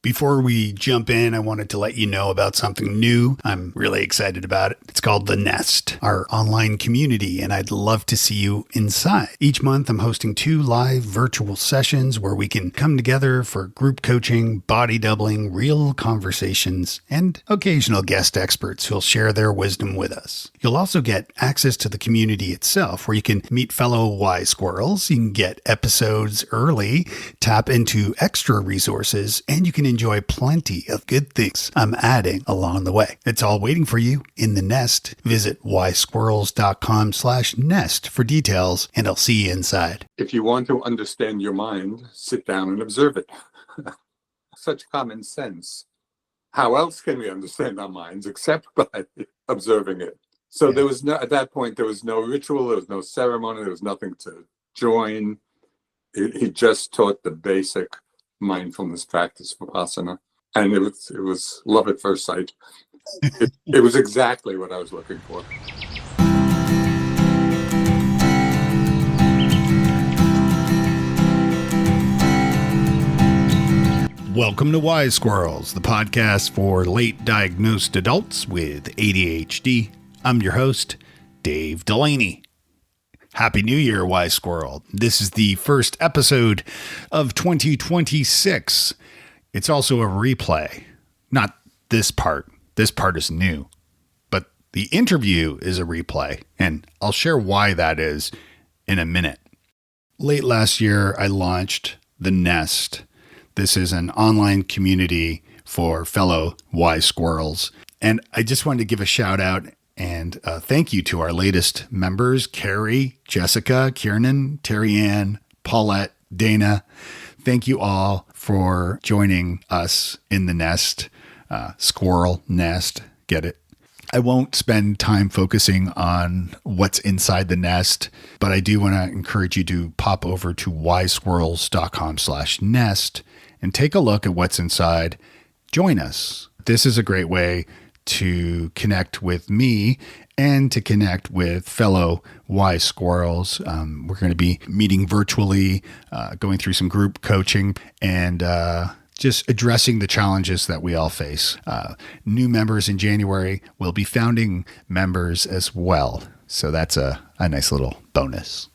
Before we jump in, I wanted to let you know about something new. I'm really excited about it. It's called The Nest, our online community, and I'd love to see you inside. Each month, I'm hosting 2 live virtual sessions where we can come together for group coaching, body doubling, real conversations, and occasional guest experts who'll share their wisdom with us. You'll also get access to the community itself, where you can meet fellow Wise Squirrels, you can get episodes early, tap into extra resources, and you can enjoy plenty of good things I'm adding along the way. It's all waiting for you in the Nest. Visit wisesquirrels.com/nest for details, and I'll see you inside. If you want to understand your mind, sit down and observe it. Such common sense. How else can we understand our minds except by observing it? So There was no, at that point, there was no ritual, there was no ceremony, there was nothing to join. He just taught the basic mindfulness practice Vipassana, and it was love at first sight. It was exactly what I was looking for. Welcome to Wise Squirrels, the podcast for late diagnosed adults with ADHD. I'm your host, Dave Delaney. Happy New Year, Wise Squirrel. This is the first episode of 2026. It's also a replay. Not this part. This part is new. But the interview is a replay, and I'll share why that is in a minute. Late last year, I launched The Nest. This is an online community for fellow Wise Squirrels. And I just wanted to give a shout out and thank you to our latest members, Carrie, Jessica, Kiernan, Terry Ann, Paulette, Dana. Thank you all for joining us in the Nest, Squirrel Nest. Get it? I won't spend time focusing on what's inside the nest, but I do want to encourage you to pop over to wisesquirrels.com/nest and take a look at what's inside. Join us. This is a great way to connect with me and to connect with fellow Wise Squirrels. We're going to be meeting virtually, going through some group coaching, and just addressing the challenges that we all face. New members in January will be founding members as well. So that's a nice little bonus.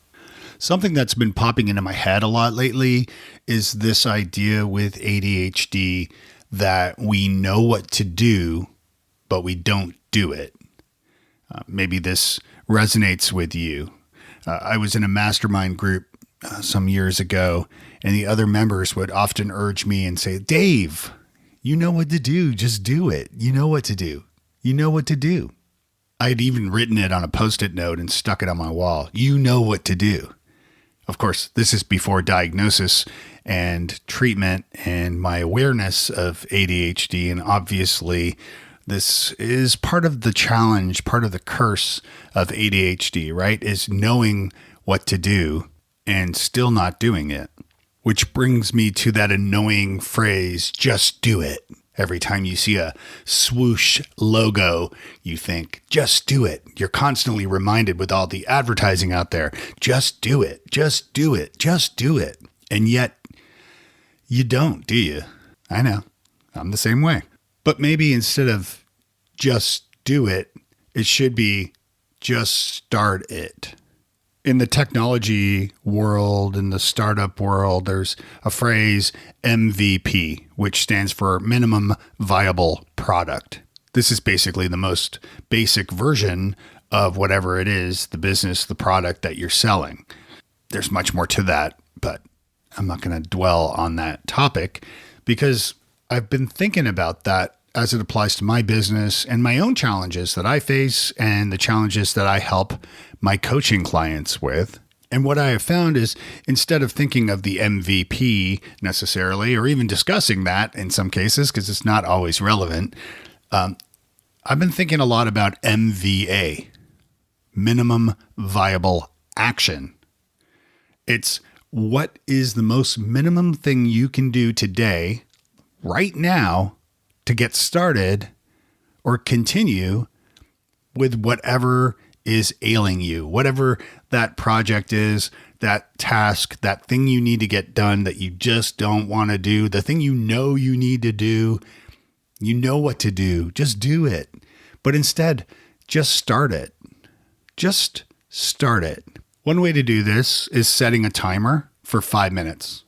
Something that's been popping into my head a lot lately is this idea with ADHD that we know what to do, but we don't do it. Maybe this resonates with you. I was in a mastermind group some years ago, and the other members would often urge me and say, Dave, you know what to do. Just do it. You know what to do. You know what to do. I had even written it on a Post-it note and stuck it on my wall. You know what to do. Of course, this is before diagnosis and treatment and my awareness of ADHD, and obviously this is part of the challenge, part of the curse of ADHD, right? Is knowing what to do and still not doing it. Which brings me to that annoying phrase, just do it. Every time you see a swoosh logo, you think, just do it. You're constantly reminded with all the advertising out there, just do it, just do it, just do it. And yet you don't, do you? I know, I'm the same way. But maybe instead of just do it, it should be just start it. In the technology world, in the startup world, there's a phrase MVP, which stands for minimum viable product. This is basically the most basic version of whatever it is, the business, the product that you're selling. There's much more to that, but I'm not going to dwell on that topic because I've been thinking about that as it applies to my business and my own challenges that I face and the challenges that I help my coaching clients with. And what I have found is instead of thinking of the MVP necessarily, or even discussing that in some cases, because it's not always relevant, I've been thinking a lot about MVA, minimum viable action. It's what is the most minimum thing you can do today, right now, to get started or continue with whatever is ailing you, whatever that project is that task, that thing you need to get done that you just don't want to do, the thing you know you need to do, you know what to do, just do it. But instead, just start it. Just start it. One way to do this is setting a timer for 5 minutes.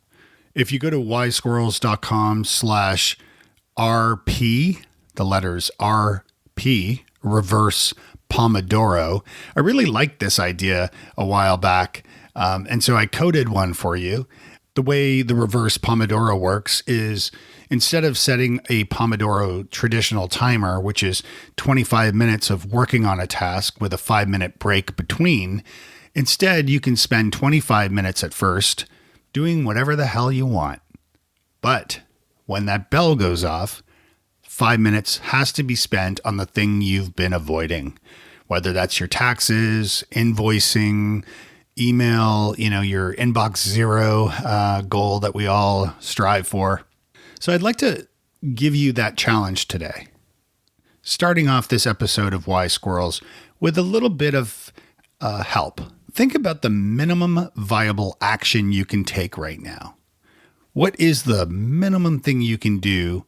If you go to wisesquirrels.com/RP, the letters RP, reverse Pomodoro, I really liked this idea a while back. And so I coded one for you. The way the reverse Pomodoro works is instead of setting a Pomodoro traditional timer, which is 25 minutes of working on a task with a 5-minute break between, instead you can spend 25 minutes at first doing whatever the hell you want. But when that bell goes off, 5 minutes has to be spent on the thing you've been avoiding, whether that's your taxes, invoicing, email, your inbox zero goal that we all strive for. So I'd like to give you that challenge today. Starting off this episode of Wise Squirrels with a little bit of help. Think about the minimum viable action you can take right now. What is the minimum thing you can do?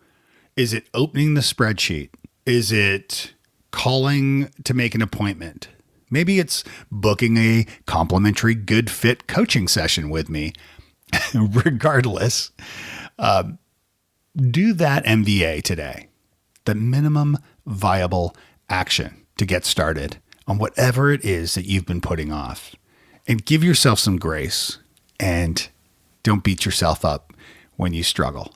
Is it opening the spreadsheet? Is it calling to make an appointment? Maybe it's booking a complimentary good fit coaching session with me. Regardless, do that MVA today. The minimum viable action to get started on whatever it is that you've been putting off. And give yourself some grace and don't beat yourself up when you struggle.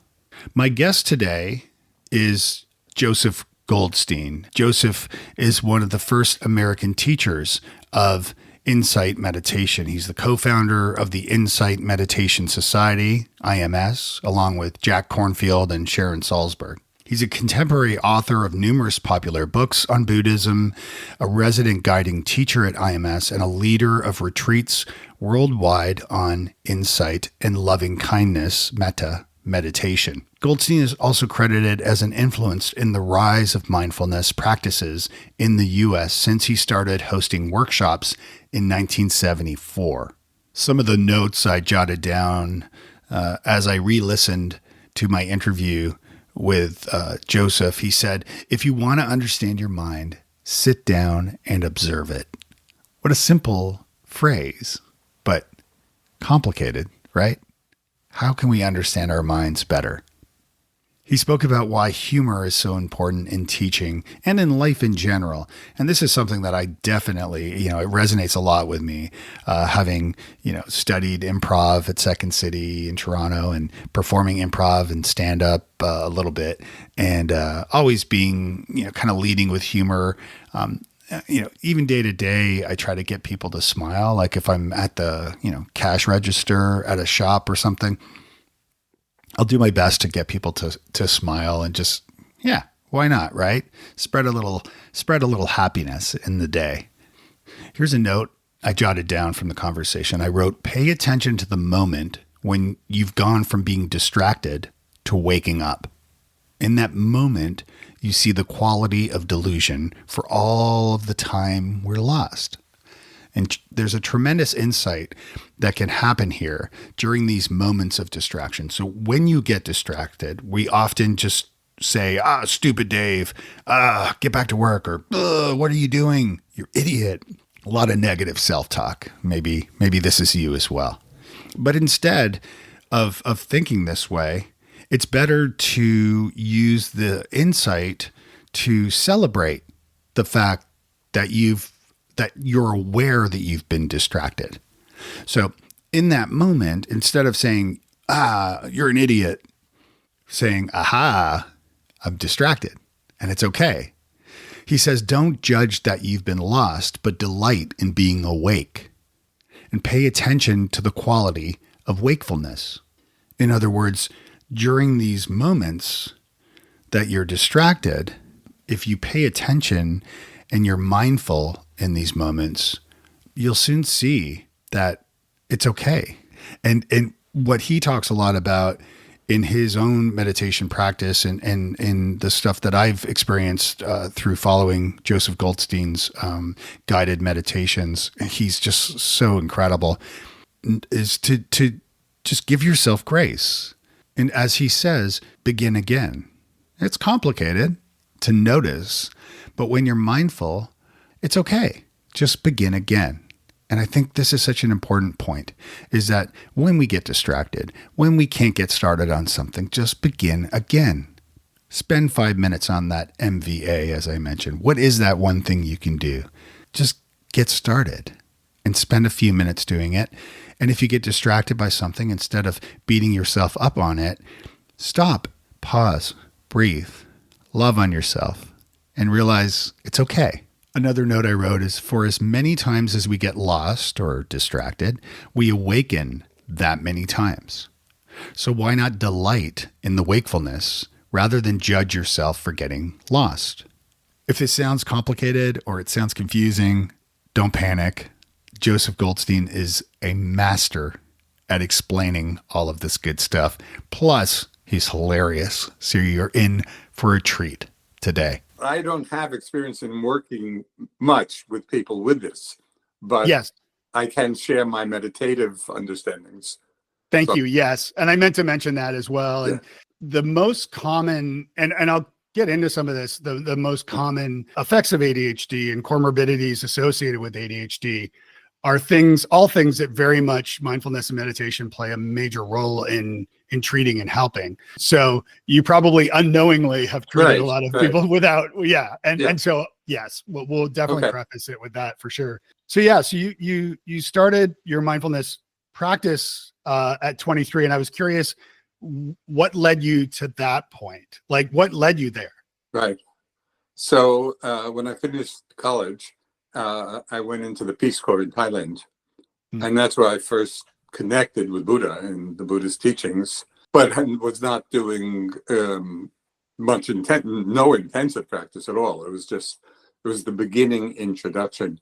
My guest today is Joseph Goldstein. Joseph is one of the first American teachers of Insight Meditation. He's the co-founder of the Insight Meditation Society, IMS, along with Jack Kornfield and Sharon Salzberg. He's a contemporary author of numerous popular books on Buddhism, a resident guiding teacher at IMS, and a leader of retreats worldwide on insight and loving kindness, metta meditation. Goldstein is also credited as an influence in the rise of mindfulness practices in the U.S. since he started hosting workshops in 1974. Some of the notes I jotted down as I re-listened to my interview with Joseph, he said, if you want to understand your mind, sit down and observe it. What a simple phrase, but complicated, right? How can we understand our minds better? He spoke about why humor is so important in teaching and in life in general. And this is something that I definitely, it resonates a lot with me, having, studied improv at Second City in Toronto and performing improv and stand up a little bit and always being, kind of leading with humor. Even day to day, I try to get people to smile. Like if I'm at the, cash register at a shop or something, I'll do my best to get people to smile and just, why not, right? Spread a little happiness in the day. Here's a note I jotted down from the conversation. I wrote, pay attention to the moment when you've gone from being distracted to waking up. In that moment, you see the quality of delusion for all of the time we're lost. And there's a tremendous insight that can happen here during these moments of distraction. So when you get distracted, we often just say, stupid Dave, get back to work, or what are you doing? You're idiot. A lot of negative self-talk. Maybe this is you as well. But instead of thinking this way, it's better to use the insight to celebrate the fact that you're aware that you've been distracted. So in that moment, instead of saying, you're an idiot, saying, aha, I'm distracted and it's okay. He says, don't judge that you've been lost, but delight in being awake and pay attention to the quality of wakefulness. In other words, during these moments that you're distracted, if you pay attention and you're mindful in these moments, you'll soon see that it's okay. And what he talks a lot about in his own meditation practice and in the stuff that I've experienced through following Joseph Goldstein's guided meditations, he's just so incredible. is to just give yourself grace. And as he says, begin again. It's complicated to notice, but when you're mindful, it's okay. Just begin again. And I think this is such an important point, is that when we get distracted, when we can't get started on something, just begin again. Spend 5 minutes on that MVA, as I mentioned. What is that one thing you can do? Just get started and spend a few minutes doing it. And if you get distracted by something, instead of beating yourself up on it, stop, pause, breathe, love on yourself, and realize it's okay. Another note I wrote is, for as many times as we get lost or distracted, we awaken that many times. So why not delight in the wakefulness rather than judge yourself for getting lost? If this sounds complicated or it sounds confusing, don't panic. Joseph Goldstein is a master at explaining all of this good stuff. Plus, he's hilarious. So you're in for a treat today. I don't have experience in working much with people with this, but yes, I can share my meditative understandings. Thank you. Yes. And I meant to mention that as well. Yeah. And the most common, and I'll get into some of this, the most common effects of ADHD and comorbidities associated with ADHD are all things that very much mindfulness and meditation play a major role in treating and helping. So you probably unknowingly have treated a lot of people without, And so, yes, we'll definitely preface it with that for sure. So so you started your mindfulness practice at 23, and I was curious, what led you to that point? Like, what led you there? Right. So when I finished college, I went into the Peace Corps in Thailand, and that's where I first connected with Buddha and the Buddhist teachings, but I was not doing no intensive practice at all. It was the beginning introduction.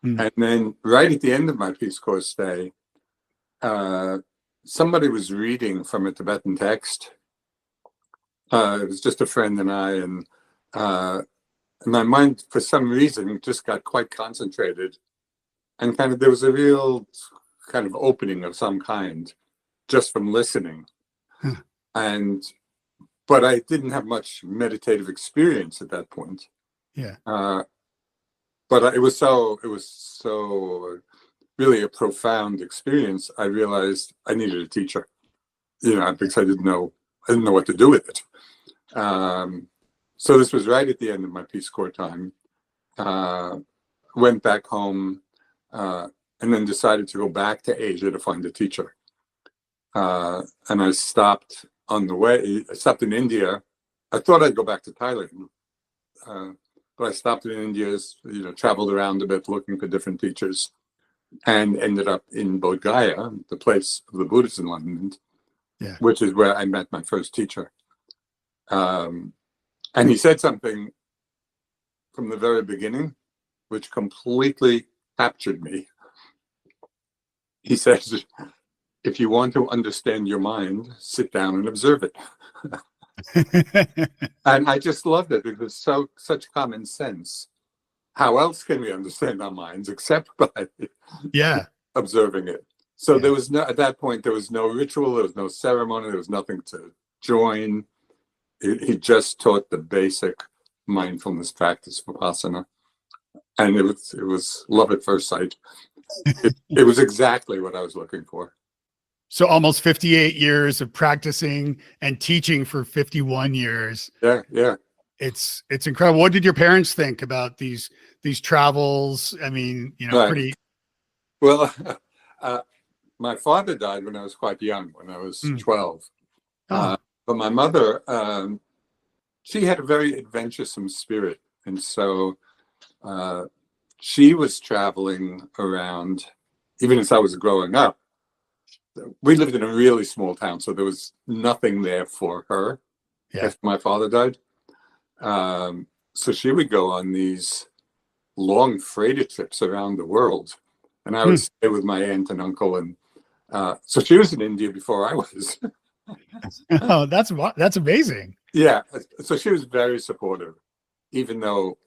And then right at the end of my Peace Corps stay, somebody was reading from a Tibetan text. It was just a friend and I, and my mind, for some reason, just got quite concentrated, and there was a real kind of opening of some kind just from listening. But I didn't have much meditative experience at that point. But it was so really a profound experience. I realized I needed a teacher, because I didn't know what to do with it. So this was right at the end of my Peace Corps time. Went back home, and then decided to go back to Asia to find a teacher. And I stopped on the way. I stopped in India. I thought I'd go back to Thailand, but I stopped in India, traveled around a bit looking for different teachers, and ended up in Bodh Gaya, the place of the Buddhist enlightenment, which is where I met my first teacher. And he said something from the very beginning, which completely captured me. He says, if you want to understand your mind, sit down and observe it. And I just loved it. It was such common sense. How else can we understand our minds except by observing it? So there was at that point, there was no ritual, there was no ceremony, there was nothing to join. He just taught the basic mindfulness practice, Vipassana. And it was love at first sight. It was exactly what I was looking for. So almost 58 years of practicing and teaching for 51 years. Yeah. It's incredible. What did your parents think about these travels? I mean, pretty. Well, my father died when I was quite young, when I was 12. But my mother, she had a very adventuresome spirit. And so she was traveling around, even as I was growing up. We lived in a really small town, so there was nothing there for her after my father died. So she would go on these long freighter trips around the world. And I would stay with my aunt and uncle. And so she was in India before I was. Oh, that's amazing. Yeah. So she was very supportive, even though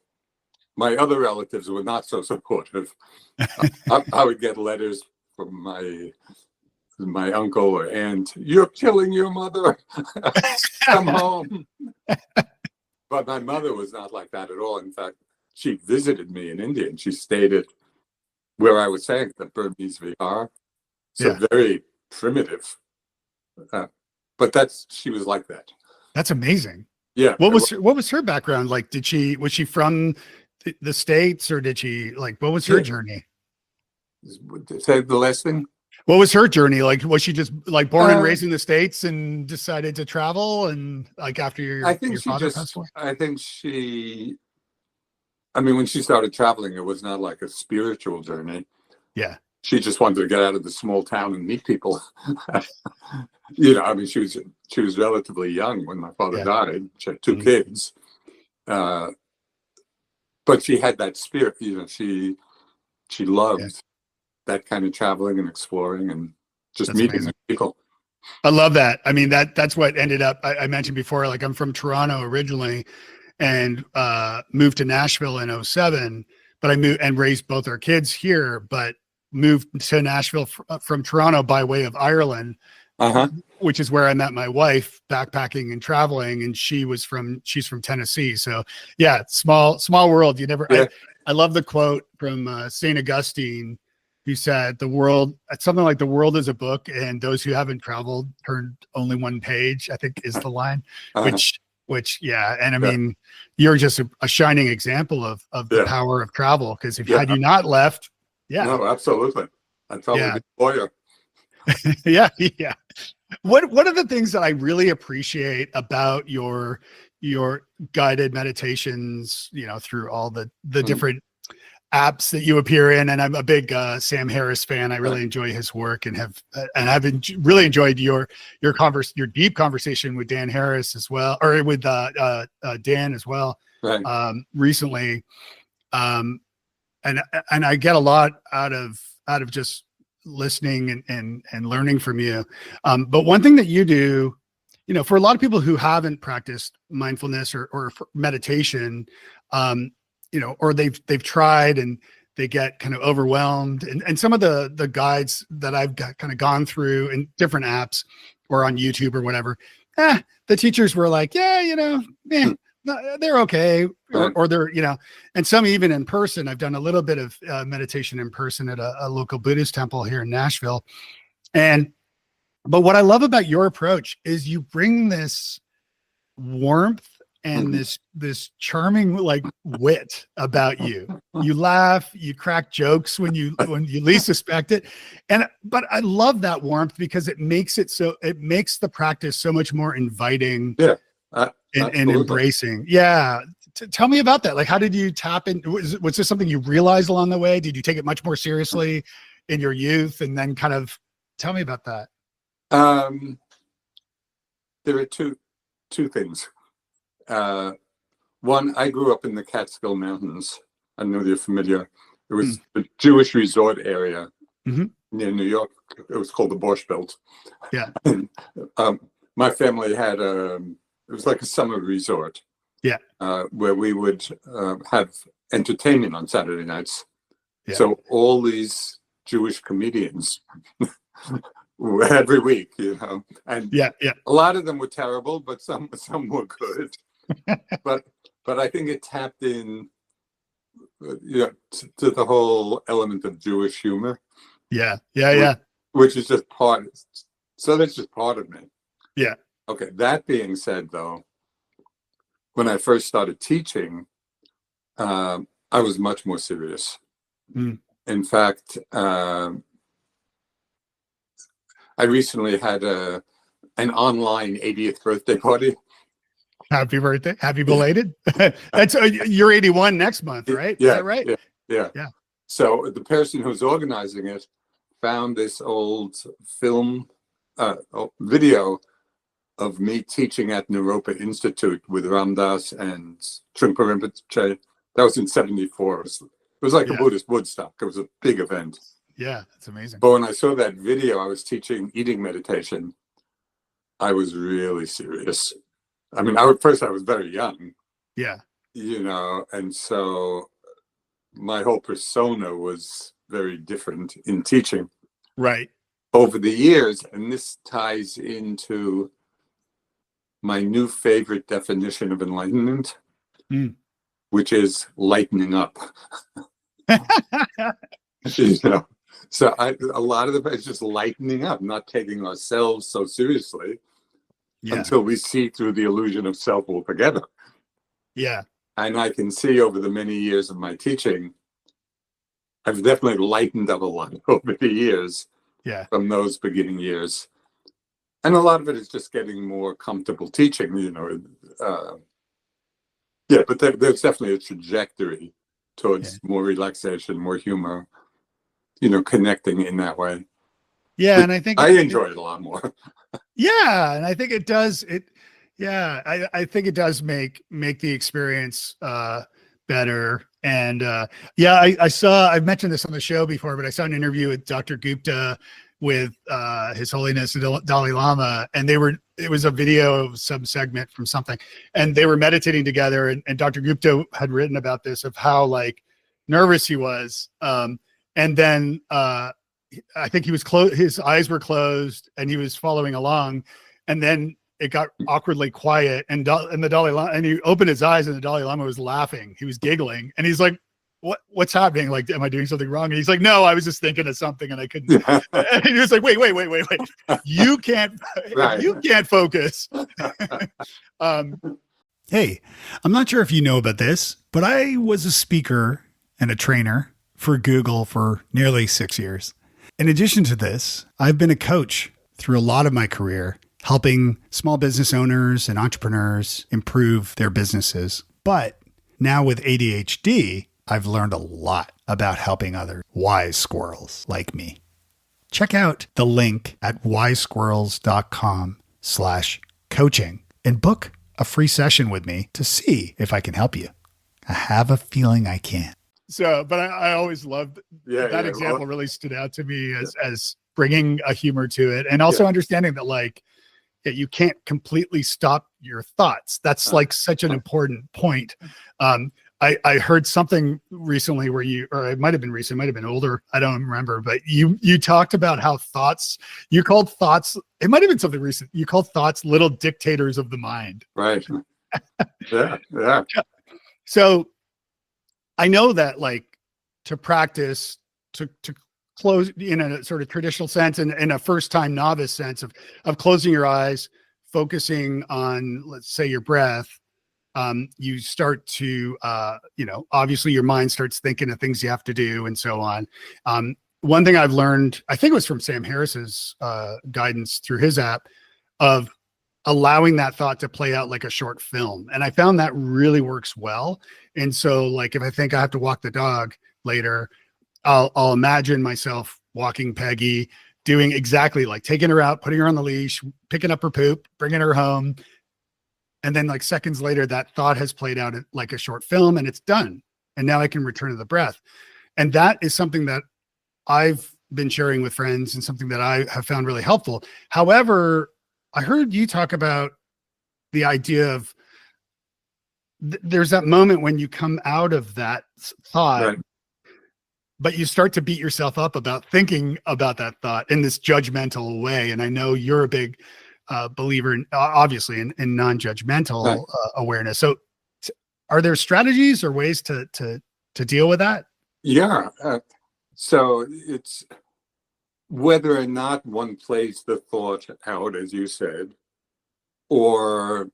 my other relatives were not so supportive. I would get letters from my uncle or aunt, "You're killing your mother. Come home." But my mother was not like that at all. In fact, she visited me in India, and she stayed at where I was saying the Burmese Vihar. So Yeah. very primitive. But she was like that. That's amazing. Yeah. What was her background? Like, was she from the States, or did she, like, what was her journey? Say the last thing. What was her journey? Like, was she just like born and raised in the States and decided to travel? And like after your father passed away? I think I mean, when she started traveling, it was not like a spiritual journey. Yeah. She just wanted to get out of the small town and meet people. You know, I mean, she was relatively young when my father died. She had two kids. But she had that spirit, you know, she loved that kind of traveling and exploring and just meeting new people. I love that. I mean, that's what ended up, I mentioned before, like I'm from Toronto originally and moved to Nashville in 2007, but I moved and raised both our kids here, but moved to Nashville from Toronto by way of Ireland, which is where I met my wife, backpacking and traveling. And she's from Tennessee. So yeah, small world. You never, I love the quote from St. Augustine, who said something like the world is a book and those who haven't traveled turned only one page, I think is the line, which, yeah. And I mean, you're just a shining example of the power of travel. Cause had you not left, no, absolutely. I'd probably be a lawyer. Yeah. One of the things that I really appreciate about your guided meditations, you know, through all the different apps that you appear in, and I'm a big Sam Harris fan. I really enjoy his work and have really enjoyed your deep conversation with Dan Harris as well, or with Dan as well, recently. And I get a lot out of just listening and learning from you. But one thing that you do, you know, for a lot of people who haven't practiced mindfulness or meditation, you know, or they've tried and they get kind of overwhelmed, and some of the guides that I've kind of gone through in different apps or on YouTube or whatever, the teachers were like, yeah, you know, they're okay, or they're, you know, and some even in person. I've done a little bit of meditation in person at a local Buddhist temple here in Nashville. But what I love about your approach is you bring this warmth and this charming like wit about you. You laugh, you crack jokes when you least suspect it. But I love that warmth because it makes the practice so much more inviting. And embracing. Yeah. Tell me about that. Like, how did you tap in? Was this something you realized along the way? Did you take it much more seriously in your youth? And then kind of tell me about that. There are two things. One, I grew up in the Catskill Mountains. I know you're familiar. It was a Jewish resort area near New York. It was called the Borscht Belt. Yeah. And, my family had it was like a summer resort. Yeah. Where we would have entertainment on Saturday nights. Yeah. So all these Jewish comedians every week, you know, and a lot of them were terrible, but some were good. but I think it tapped in, you know, to the whole element of Jewish humor. Which is just part. So that's just part of me. Yeah. Okay. That being said, though, when I first started teaching, I was much more serious. In fact, I recently had an online 80th birthday party. Happy birthday. Happy belated. That's you're 81 next month, right? Yeah. Is that right? Yeah. So the person who's organizing it found this old film video of me teaching at Naropa Institute with Ram Dass and Trungpa Rinpoche. That was in 74. It was like a Buddhist Woodstock. It was a big event. Yeah, that's amazing. But when I saw that video, I was teaching eating meditation. I was really serious. I mean, first I was very young. Yeah. You know, and so my whole persona was very different in teaching. Right. over the years. And this ties into my new favorite definition of enlightenment, Mm. which is lightening up. You know, so a lot of it's just lightening up, not taking ourselves so seriously Yeah. until we see through the illusion of self altogether. Yeah. And I can see over the many years of my teaching, I've definitely lightened up a lot over the years Yeah. from those beginning years. And a lot of it is just getting more comfortable teaching, you know. Yeah, but there's definitely a trajectory towards more relaxation, more humor, you know, connecting in that way. Yeah. Which And I think I enjoy it a lot more. yeah. And I think it does yeah, I think it does make the experience better. And yeah, I've mentioned this on the show before, but I saw an interview with Dr. Gupta with His Holiness the Dalai Lama, and it was a video of some segment from something, and they were meditating together, and Dr. Gupta had written about this, of how like nervous he was. And then I think he was his eyes were closed and he was following along, and then it got awkwardly quiet, and the Dalai Lama, and he opened his eyes and the Dalai Lama was laughing. He was giggling, and he's like, what's happening? Like, am I doing something wrong? And he's like, no, I was just thinking of something and I couldn't. And he was like, wait. You can't, Right. you can't focus. Hey, I'm not sure if you know about this, but I was a speaker and a trainer for Google for nearly 6 years. In addition to this, I've been a coach through a lot of my career, helping small business owners and entrepreneurs improve their businesses. But now with ADHD, I've learned a lot about helping other wise squirrels like me. Check out the link at wisesquirrels.com/coaching and book a free session with me to see if I can help you. I have a feeling I can. So, but I always loved that example. Well, really stood out to me as bringing a humor to it, and also understanding that like, you can't completely stop your thoughts. That's like such an important point. I heard something recently where or it might've been recent, might've been older, I don't remember, but you talked about how you called thoughts, it might've been something recent. You called thoughts little dictators of the mind. Right. Yeah. So I know that like to practice, to close in a sort of traditional sense and in a first time novice sense of closing your eyes, focusing on, let's say, your breath, you start to, obviously your mind starts thinking of things you have to do and so on. One thing I've learned, I think it was from Sam Harris's guidance through his app, of allowing that thought to play out like a short film. And I found that really works well. And so like, if I think I have to walk the dog later, I'll imagine myself walking Peggy, doing exactly like taking her out, putting her on the leash, picking up her poop, bringing her home. And then like seconds later, that thought has played out like a short film and it's done. And now I can return to the breath. And that is something that I've been sharing with friends and something that I have found really helpful. However, I heard you talk about the idea of there's that moment when you come out of that thought, right, but you start to beat yourself up about thinking about that thought in this judgmental way. And I know you're a big believer, obviously, in non-judgmental right, awareness. So are there strategies or ways to deal with that? Yeah. So it's whether or not one plays the thought out, as you said, or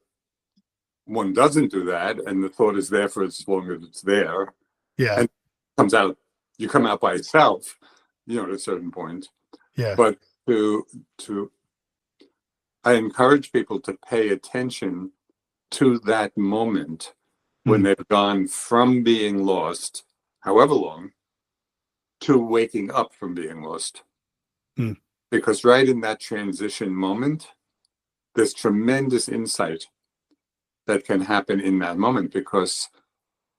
one doesn't do that and the thought is there for as long as it's there. Yeah. And you come out by itself, at a certain point. Yeah. But I encourage people to pay attention to that moment when they've gone from being lost, however long, to waking up from being lost. Because right in that transition moment, there's tremendous insight that can happen in that moment, because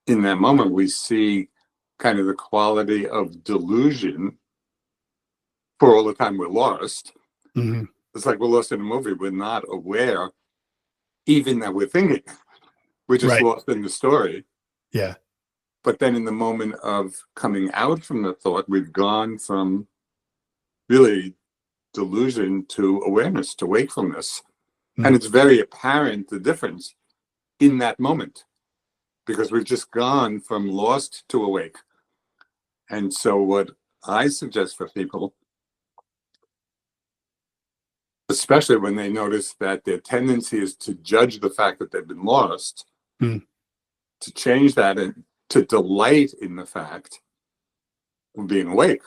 in that moment we see kind of the quality of delusion for all the time we're lost. Mm-hmm. It's like we're lost in a movie. We're not aware even that we're thinking. We're just right, lost in the story. Yeah. But then in the moment of coming out from the thought, we've gone from really delusion to awareness, to wakefulness. Mm. And it's very apparent, the difference in that moment, because we've just gone from lost to awake. And so what I suggest for people, especially when they notice that their tendency is to judge the fact that they've been lost, Mm. to change that and to delight in the fact of being awake.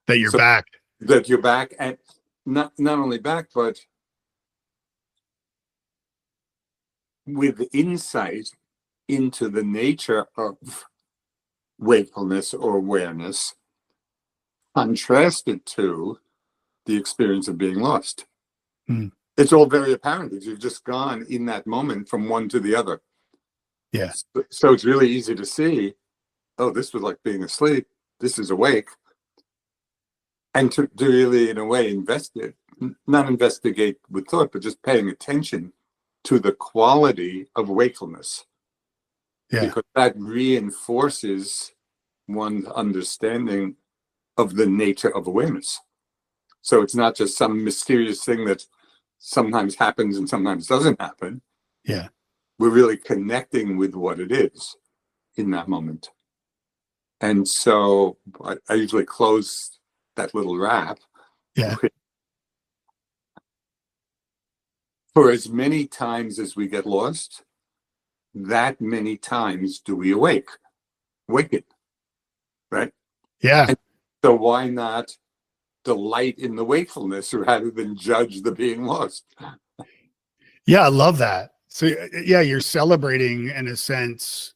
That you're So back. that you're back, and not only back, but with insight into the nature of wakefulness or awareness, contrasted to the experience of being lost. Mm. It's all very apparent that you've just gone in that moment from one to the other. Yeah. So it's really easy to see, oh, this was like being asleep, this is awake. And to really, in a way, not investigate with thought, but just paying attention to the quality of wakefulness. Yeah. Because that reinforces one's understanding of the nature of awareness. So it's not just some mysterious thing that sometimes happens and sometimes doesn't happen. Yeah. We're really connecting with what it is in that moment. And so I usually close that little wrap. Yeah. For as many times as we get lost, that many times do we awaken, right? Yeah. And so why not delight in the wakefulness rather than judge the being lost? Yeah. I love that. So yeah, you're celebrating in a sense.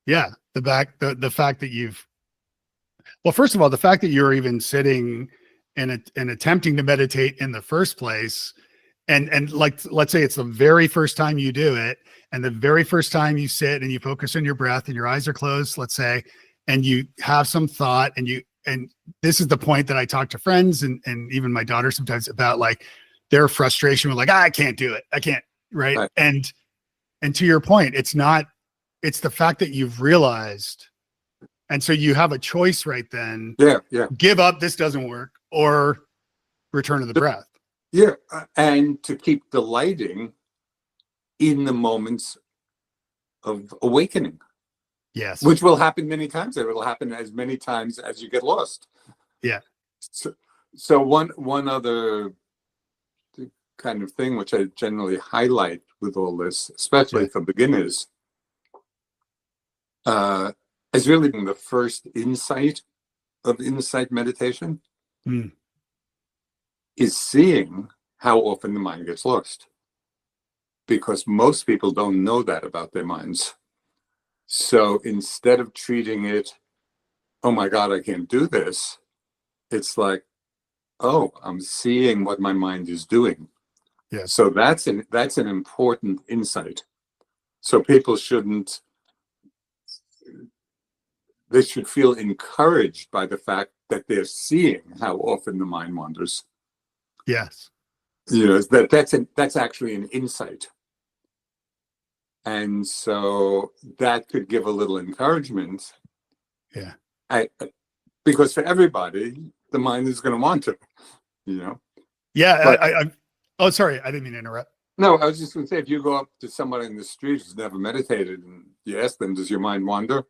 Yeah. The fact that well, first of all, the fact that you're even sitting and attempting to meditate in the first place. And like, let's say it's the very first time you do it, and the very first time you sit and you focus on your breath and your eyes are closed, let's say, and you have some thought, and this is the point that I talk to friends and even my daughter sometimes about, like, their frustration with, like, I can't do it. I can't. Right. Right. And to your point, it's the fact that you've realized. And so you have a choice right then. Yeah. Give up, this doesn't work, or return to the breath. Yeah. And to keep delighting in the moments of awakening. Yes. Which will happen many times. It will happen as many times as you get lost. Yeah. So one other kind of thing which I generally highlight with all this, especially for beginners, is really the first insight of insight meditation, is seeing how often the mind gets lost. Because most people don't know that about their minds. So instead of treating it, oh my God, I can't do this, it's like, oh, I'm seeing what my mind is doing. Yeah. So that's an important insight. So people they should feel encouraged by the fact that they're seeing how often the mind wanders. Yes. That's actually an insight. And so that could give a little encouragement. Yeah. Because for everybody, the mind is going to want to, Yeah. But, oh, sorry. I didn't mean to interrupt. No, I was just going to say, if you go up to somebody in the street who's never meditated and you ask them, does your mind wander?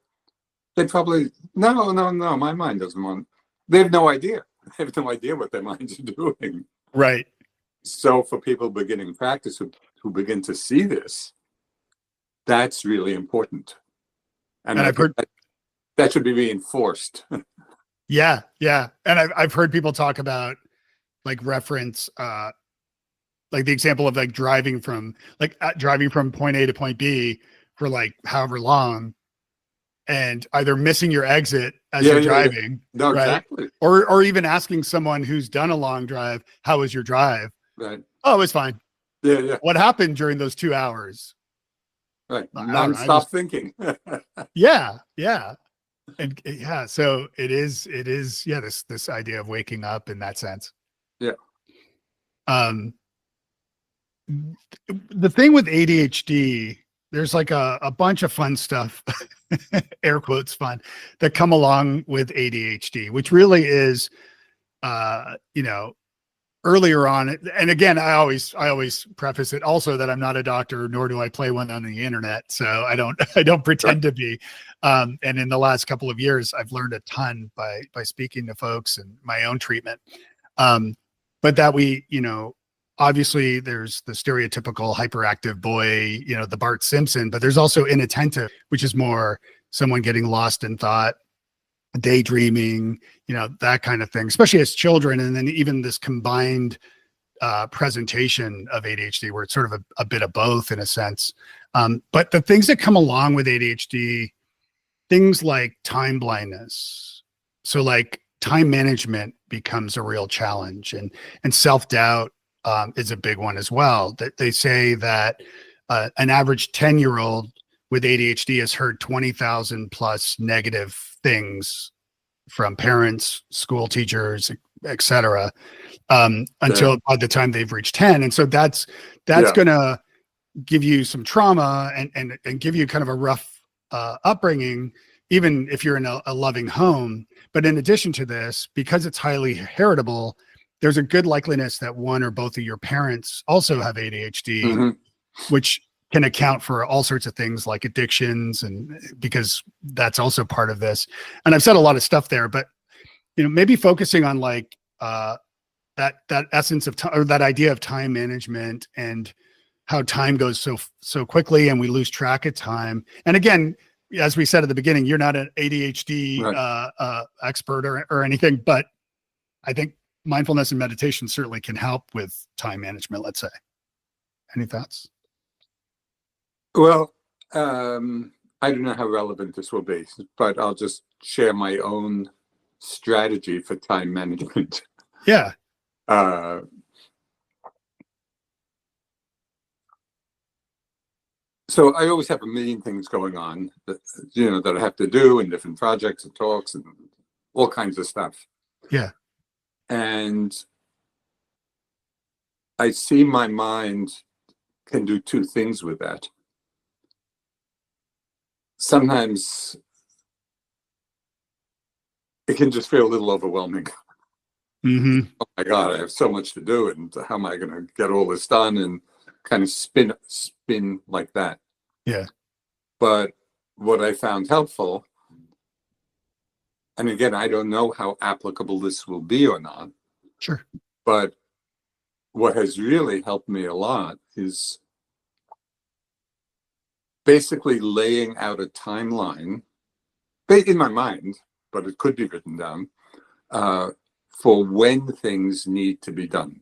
They'd probably, no, my mind doesn't wander. They have no idea. They have no idea what their minds are doing. Right. So for people beginning practice who begin to see this, that's really important. And I've heard that should be reinforced. Yeah. And I've heard people talk about, like, reference, like the example of, like, driving from point A to point B for, like, however long, and either missing your exit as you're driving. Yeah. No, right? exactly. Or even asking someone who's done a long drive, how was your drive? Right. Oh, it was fine. Yeah. What happened during those 2 hours? Right. Non-stop thinking. Yeah. And yeah, so it is, yeah, this idea of waking up in that sense. Yeah. The thing with ADHD, there's like a bunch of fun stuff, air quotes fun, that come along with ADHD, which really is you know, earlier on. And again, I always preface it also that I'm not a doctor, nor do I play one on the internet. So I don't pretend to be. And in the last couple of years, I've learned a ton by speaking to folks and my own treatment. But that obviously there's the stereotypical hyperactive boy, the Bart Simpson, but there's also inattentive, which is more someone getting lost in thought, daydreaming, that kind of thing, especially as children. And then even this combined presentation of ADHD, where it's sort of a bit of both in a sense. But the things that come along with ADHD, things like time blindness. So like time management becomes a real challenge, and self-doubt is a big one as well. That they say that an average 10-year-old with ADHD has heard 20,000 plus negative things from parents, school teachers, et cetera, until by the time they've reached 10. And so that's going to give you some trauma and give you kind of a rough upbringing, even if you're in a loving home. But in addition to this, because it's highly heritable, there's a good likeliness that one or both of your parents also have ADHD, which can account for all sorts of things like addictions, and because that's also part of this. And I've said a lot of stuff there, but maybe focusing on like that essence of time, or that idea of time management, and how time goes so quickly and we lose track of time. And again, as we said at the beginning, you're not an ADHD expert or anything, but I think mindfulness and meditation certainly can help with time management, let's say. Any thoughts? Well, I don't know how relevant this will be, but I'll just share my own strategy for time management. Yeah. So I always have a million things going on that I have to do, and different projects and talks and all kinds of stuff. Yeah. And I see my mind can do two things with that. Sometimes it can just feel a little overwhelming. Mm-hmm. Oh my God, I have so much to do, and how am I going to get all this done? And kind of spin like that. Yeah. But what I found helpful, and again, I don't know how applicable this will be or not. Sure. But what has really helped me a lot is basically laying out a timeline in my mind, but it could be written down, for when things need to be done.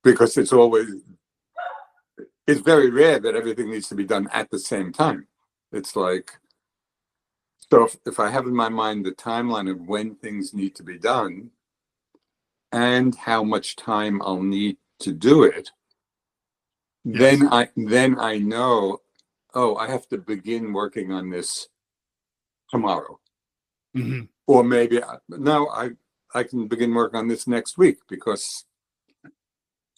Because it's very rare that everything needs to be done at the same time. It's like, so if I have in my mind the timeline of when things need to be done and how much time I'll need to do it, then I know, I have to begin working on this tomorrow. Mm-hmm. Or maybe I can begin work on this next week,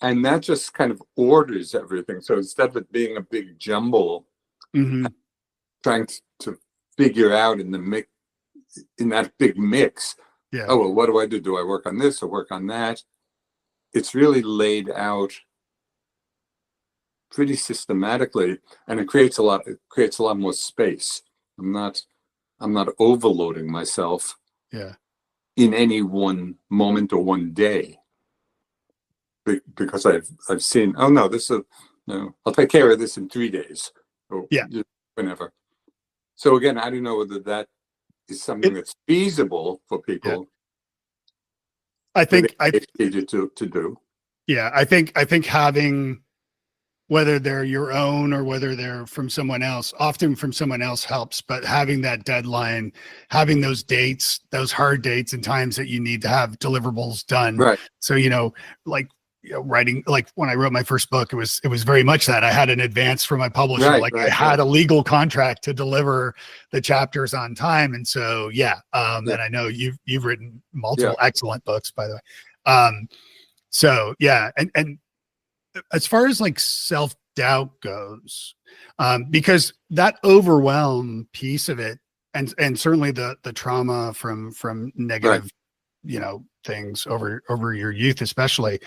and that just kind of orders everything. So instead of it being a big jumble, trying to figure out in that big mix, what do I do? Do I work on this or work on that? It's really laid out pretty systematically, and it creates a lot more space. I'm not overloading myself in any one moment or one day, because I've seen, I'll take care of this in 3 days, or whenever. So again, I don't know whether that is something that's feasible for people. I think to do. Yeah, I think having, whether they're your own or whether they're from someone else, often from someone else helps, but having that deadline, having those dates, those hard dates and times that you need to have deliverables done. Right. So, writing, like when I wrote my first book, it was very much that I had an advance from my publisher. I had a legal contract to deliver the chapters on time. And so, and I know you've written multiple excellent books, by the way. And as far as like self-doubt goes, because that overwhelm piece of it, and certainly the trauma from negative things over your youth, especially,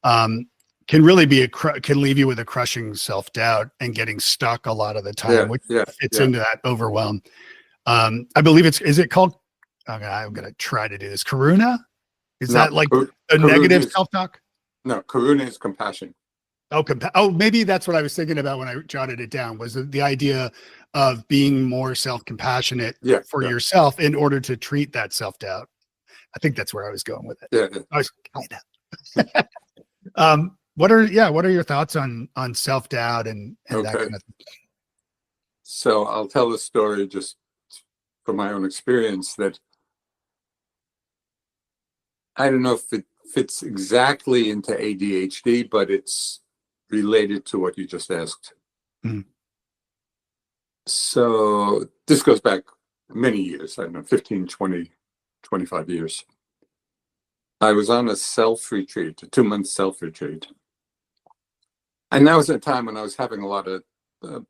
can really be can leave you with a crushing self-doubt and getting stuck a lot of the time, Yeah, which yeah, fits yeah. into that overwhelm. I believe is it called, I'm going to try to do this. Karuna? Is No, that like a karuna negative is self-talk? no karuna is compassion. Oh, maybe that's what I was thinking about when I jotted it down, was the idea of being more self-compassionate Yeah, for yeah, yourself in order to treat that self-doubt. I think that's where I was going with it. yeah, yeah. I was kind of. What are your thoughts on self-doubt and that Okay. kind of thing? So I'll tell a story just from my own experience that I don't know if it fits exactly into ADHD, but it's related to what you just asked. Mm. So this goes back many years, I don't know, 15, 20, 25 years. I was on a self-retreat, a 2-month self-retreat. And that was a time when I was having a lot of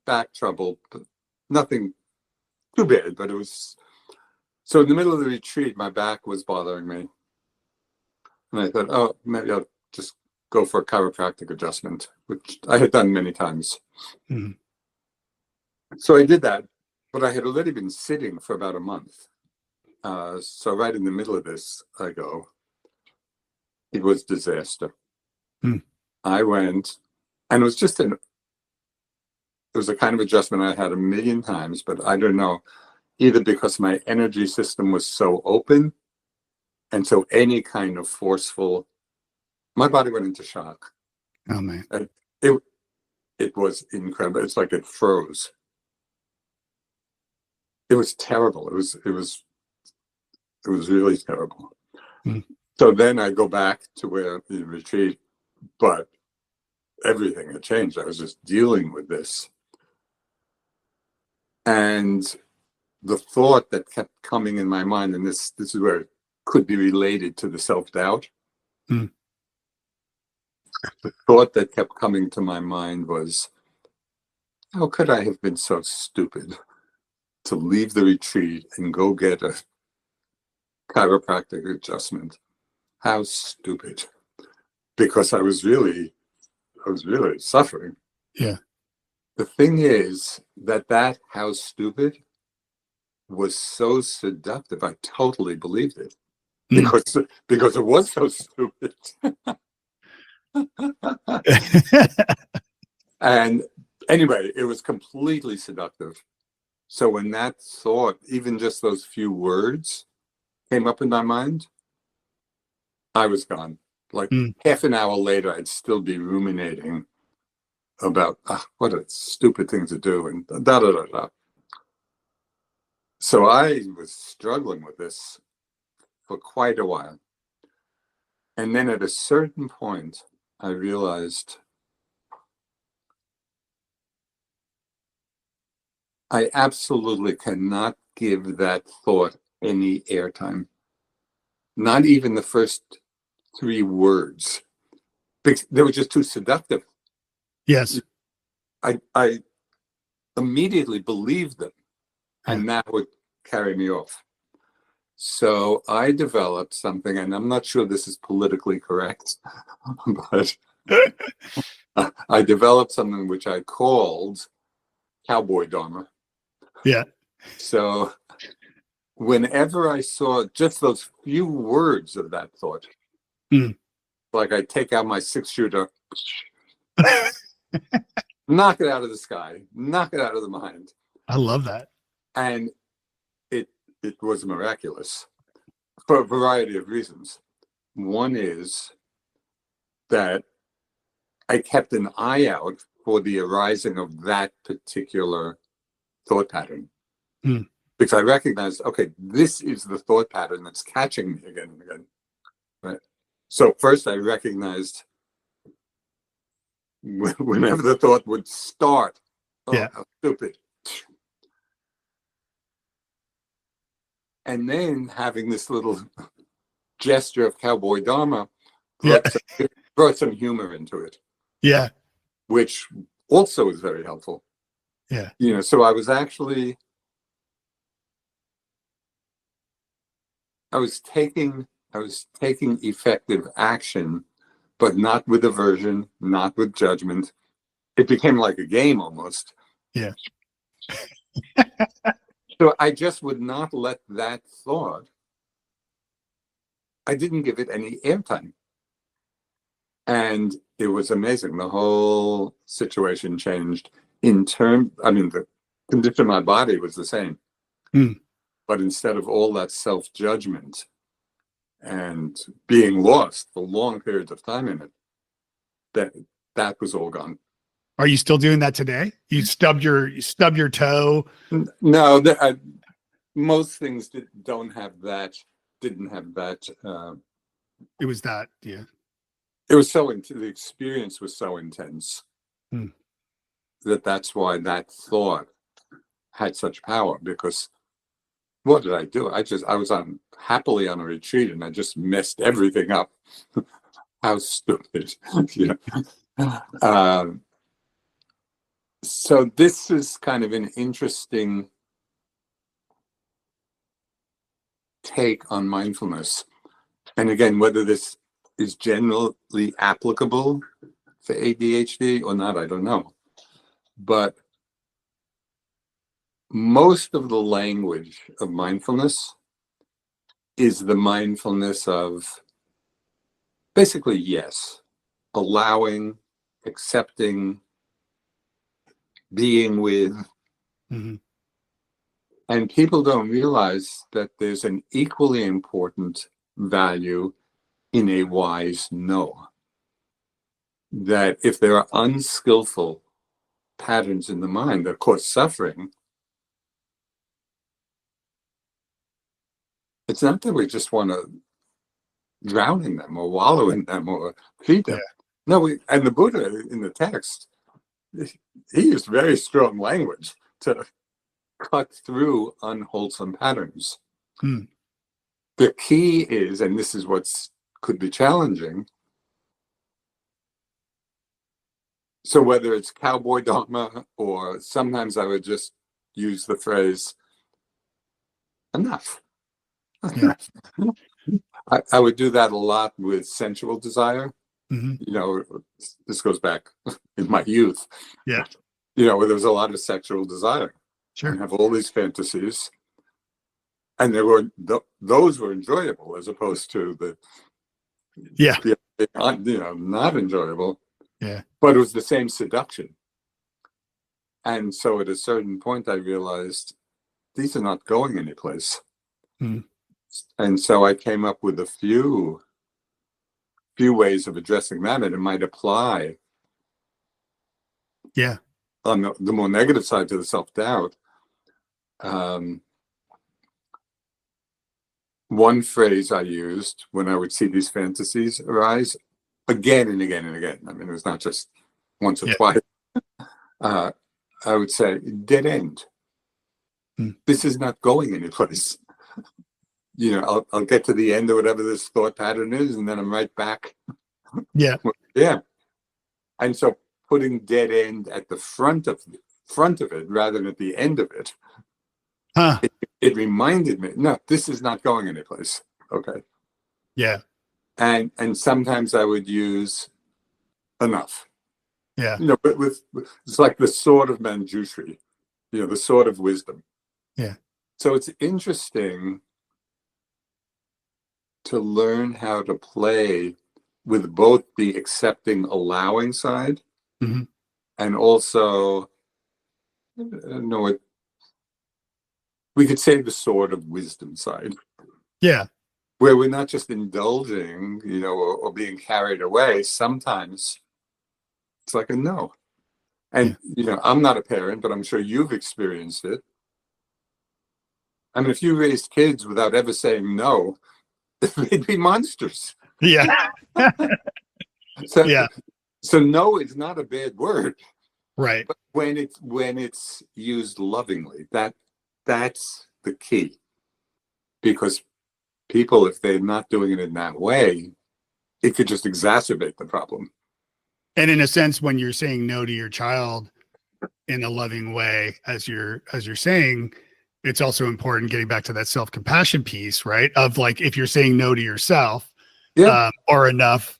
back trouble, but nothing too bad, but it was. So in the middle of the retreat, my back was bothering me. And I thought, oh, maybe I'll just go for a chiropractic adjustment, which I had done many times. Mm. So I did that, but I had already been sitting for about a month. So right in the middle of this, I go, it was disaster. Mm. I went, and it was a kind of adjustment I had a million times, but I don't know, either because my energy system was so open, and so any kind of forceful, my body went into shock. Oh man. And it was incredible. It's like it froze. It was terrible. It was really terrible. Mm. So then I go back to where the retreat, but everything had changed. I was just dealing with this. And the thought that kept coming in my mind, and this is where it could be related to the self-doubt. Mm. The thought that kept coming to my mind was, how could I have been so stupid to leave the retreat and go get a chiropractic adjustment? How stupid. Because I was really suffering. Yeah. The thing is that how stupid was so seductive. I totally believed it Mm. because it was so stupid. And anyway, it was completely seductive. So when that thought, even just those few words came up in my mind, I was gone. Like Mm. half an hour later, I'd still be ruminating about what a stupid thing to do and da da da da. So I was struggling with this for quite a while. And then at a certain point, I realized I absolutely cannot give that thought any airtime, not even the first 3 words, because they were just too seductive. Yes. I immediately believed them, and that would carry me off. So I developed something, and I'm not sure this is politically correct, but I developed something which I called cowboy dharma. Yeah. So whenever I saw just those few words of that thought, Mm. like I take out my 6-shooter, knock it out of the sky, knock it out of the mind. I love that. And it was miraculous for a variety of reasons. One is that I kept an eye out for the arising of that particular thought pattern. Mm. Because I recognized, okay, this is the thought pattern that's catching me again and again. Right. So first I recognized whenever the thought would start, oh, Yeah. how stupid. And then having this little gesture of cowboy dharma Yeah. brought some humor into it, Yeah. which also is very helpful. Yeah. So I was taking I was taking effective action, but not with aversion, not with judgment. It became like a game almost. Yeah. So I just would not let that thought, I didn't give it any airtime. And it was amazing. The whole situation changed the condition of my body was the same. Mm. But instead of all that self-judgment and being lost for long periods of time in it, that was all gone. Are you still doing that today? You stub your toe? No, most things didn't have that. It was that, yeah. It was the experience was so intense that's why that thought had such power. Because what did I do? I was happily on a retreat and I just messed everything up. How stupid, you know. So this is kind of an interesting take on mindfulness. And again, whether this is generally applicable for ADHD or not, I don't know. But most of the language of mindfulness is the mindfulness of basically, yes, allowing, accepting, being with. Mm-hmm. And people don't realize that there's an equally important value in a wise no. That if there are unskillful patterns in the mind that cause suffering, it's not that we just want to drown in them or wallow in them or feed them. Yeah. No, and the Buddha in the text, he used very strong language to cut through unwholesome patterns. The key is, and this is what's could be challenging, so whether it's cowboy dogma or sometimes I would just use the phrase, enough. Yeah. I would do that a lot with sensual desire. Mm-hmm. You know, this goes back in my youth. Yeah. You know, where there was a lot of sexual desire. Sure. I have all these fantasies. And those were enjoyable as opposed to the not enjoyable. Yeah. But it was the same seduction. And so at a certain point I realized these are not going anyplace. And so I came up with a few ways of addressing that, and it might apply on the more negative side to the self-doubt. One phrase I used when I would see these fantasies arise again and again and again, I mean, it was not just once or twice, I would say, dead end. This is not going anyplace. You know, I'll get to the end of whatever this thought pattern is, and then I'm right back. Yeah. Yeah. And so putting dead end at the front of it rather than at the end of it, it reminded me, no, this is not going anyplace. Okay. Yeah. And sometimes I would use enough. Yeah. You know, but it's like the sword of Manjushri, you know, the sword of wisdom. Yeah. So it's interesting to learn how to play with both the accepting, allowing side, and also, I don't know what we could say, the sword of wisdom side. Yeah. Where we're not just indulging, you know, or being carried away. Sometimes it's like a no. And, you know, I'm not a parent, but I'm sure you've experienced it. I mean, if you raised kids without ever saying no, they'd be monsters. Yeah. So no is not a bad word. Right. But when it's used lovingly, that's the key. Because people, if they're not doing it in that way, it could just exacerbate the problem. And in a sense, when you're saying no to your child in a loving way, as you're saying, it's also important getting back to that self-compassion piece, right? Of like, if you're saying no to yourself, Yeah. or enough,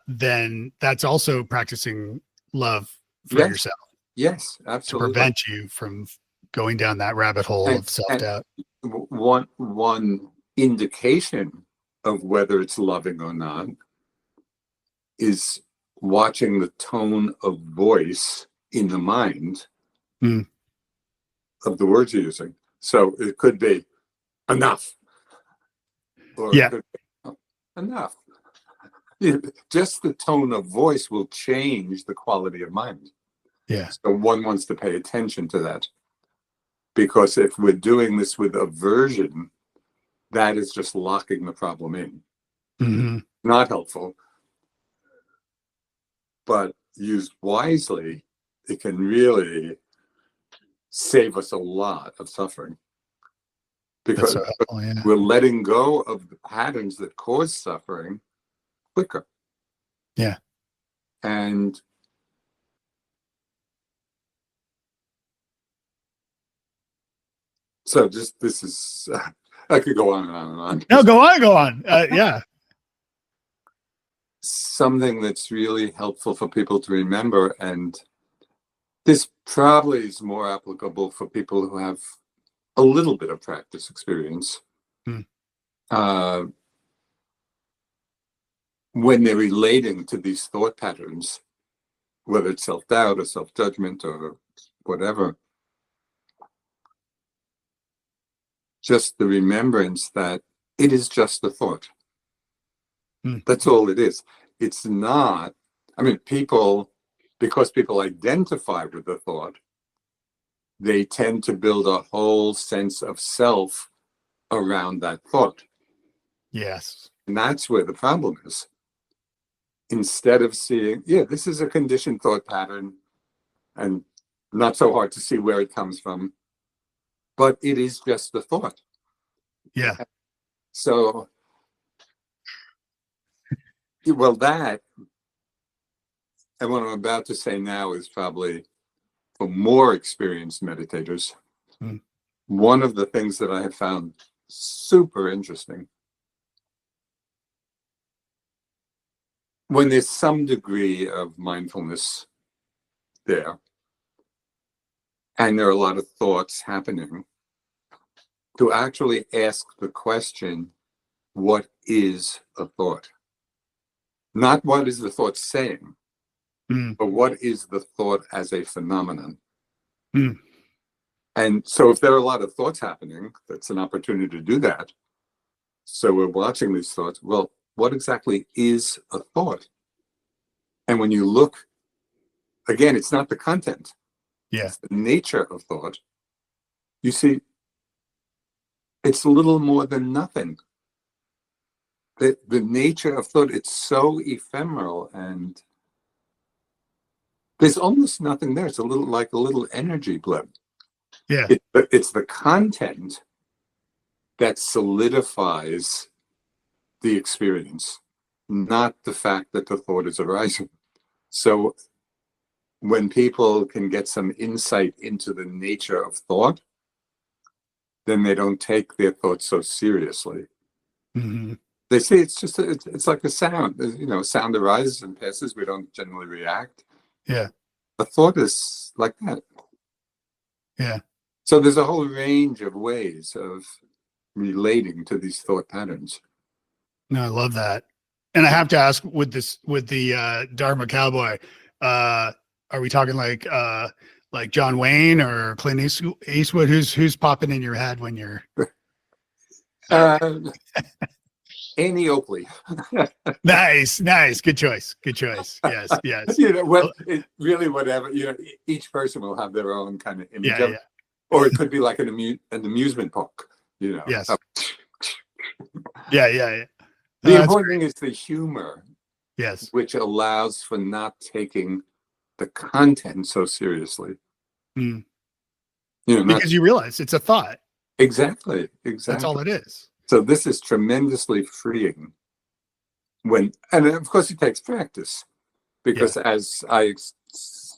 then that's also practicing love for Yes. yourself Yes. to Absolutely. prevent you from going down that rabbit hole And of self-doubt. one indication of whether it's loving or not is watching the tone of voice in the mind Mm. of the words you're using. So it could be enough, or it Yeah. could be enough. Just the tone of voice will change the quality of mind. Yeah. So one wants to pay attention to that, because if we're doing this with aversion, that is just locking the problem in. Mm-hmm. Not helpful, but used wisely, it can really save us a lot of suffering, That's because so helpful. Yeah. we're letting go of the patterns that cause suffering quicker. Yeah. And so just this is, I could go on and on and on. No, go on, go on. Yeah. Something that's really helpful for people to remember, and this probably is more applicable for people who have a little bit of practice experience. Hmm. When they're relating to these thought patterns, whether it's self-doubt or self-judgment or whatever, just the remembrance that it is just a thought. Hmm. That's all it is. It's not, I mean, because people identify with the thought, they tend to build a whole sense of self around that thought. Yes. And that's where the problem is. Instead of seeing, yeah, this is a conditioned thought pattern and not so hard to see where it comes from, but it is just the thought. Yeah. So, well, that, and what I'm about to say now is probably for more experienced meditators. Hmm. One of the things that I have found super interesting, when there's some degree of mindfulness there, and there are a lot of thoughts happening, to actually ask the question, what is a thought? Not what is the thought saying, Hmm. but what is the thought as a phenomenon? Hmm. And so if there are a lot of thoughts happening, that's an opportunity to do that. So we're watching these thoughts. Well, what exactly is a thought? And when you look, again, it's not the content, Yeah. it's the nature of thought. You see, it's a little more than nothing. The nature of thought, it's so ephemeral, and there's almost nothing there. It's a little like a little energy blip. Yeah. It's the content that solidifies the experience, not the fact that the thought is arising. So when people can get some insight into the nature of thought, then they don't take their thoughts so seriously. Mm-hmm. They say it's just it's like a sound. You know, sound arises and passes. We don't generally react. Yeah. A thought is like that. Yeah. So there's a whole range of ways of relating to these thought patterns. No, I love that. And I have to ask, with the Dharma Cowboy, are we talking like John Wayne or Clint Eastwood? Who's popping in your head when you're Annie Oakley. nice, good choice. Yes, yes. You know, well, Oh, it really, whatever, you know, each person will have their own kind of image yeah, of yeah, it. Or it could be like an amusement park, you know. yes, yeah. The That's important great. thing is the humor, Yes. which allows for not taking the content so seriously. Mm. You know, not Because you realize it's a thought. exactly. That's all it is. So this is tremendously freeing and of course it takes practice, Yeah. because as I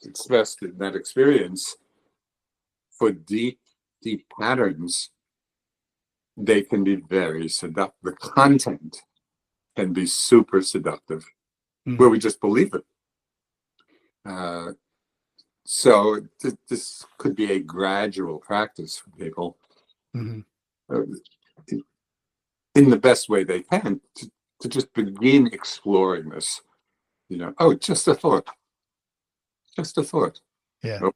expressed in that experience, for deep deep patterns, they can be very seductive. The content can be super seductive, where we just believe it. So this could be a gradual practice for people, in the best way they can, to just begin exploring this. Oh, just a thought. Just a thought. Yeah. Oh.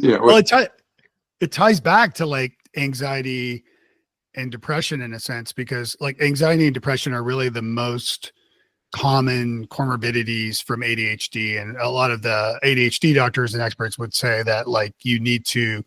Well, it ties back to like anxiety and depression in a sense, because like anxiety and depression are really the most common comorbidities from ADHD. And a lot of the ADHD doctors and experts would say that like you need to,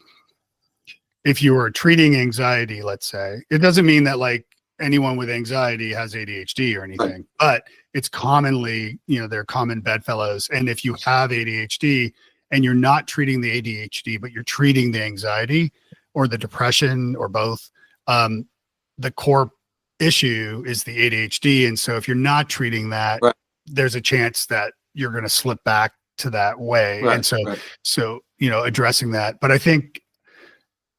if you are treating anxiety, let's say, it doesn't mean that like anyone with anxiety has ADHD or anything, Right. but it's commonly, they're common bedfellows. And if you have ADHD and you're not treating the ADHD, but you're treating the anxiety or the depression or both, the core issue is the ADHD. And so if you're not treating that, Right. there's a chance that you're going to slip back to that way. Right. And so, Right. Addressing that, but I think,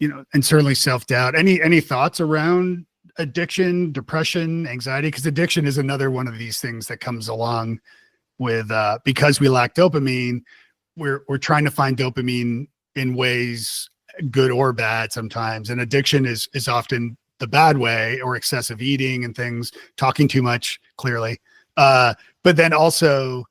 and certainly self-doubt, any thoughts around addiction, depression, anxiety? Because addiction is another one of these things that comes along with, because we lack dopamine, we're trying to find dopamine in ways, good or bad sometimes. And addiction is often the bad way, or excessive eating and things, talking too much, clearly. But then also,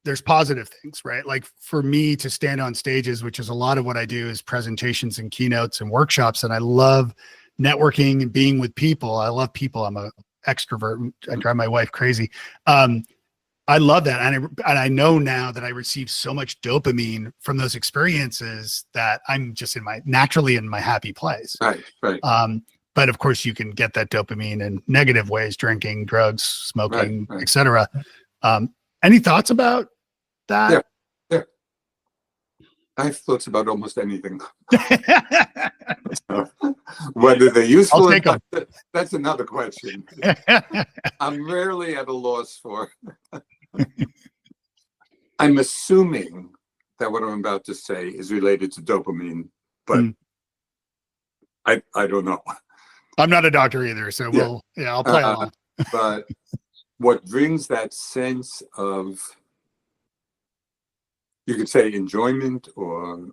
there's positive things, right? Like for me to stand on stages, which is a lot of what I do, is presentations and keynotes and workshops. And I love networking and being with people. I love people. I'm an extrovert. I drive my wife crazy. I love that. And I know now that I receive so much dopamine from those experiences that I'm just naturally in my happy place. Right. Right. But of course you can get that dopamine in negative ways, drinking, drugs, smoking, Right. etc. Any thoughts about that? Yeah. I have thoughts about almost anything. Whether they're useful or not, that's another question. I'm rarely at a loss for. I'm assuming that what I'm about to say is related to dopamine, but I don't know. I'm not a doctor either, so I'll play along. But what brings that sense of, you could say, enjoyment or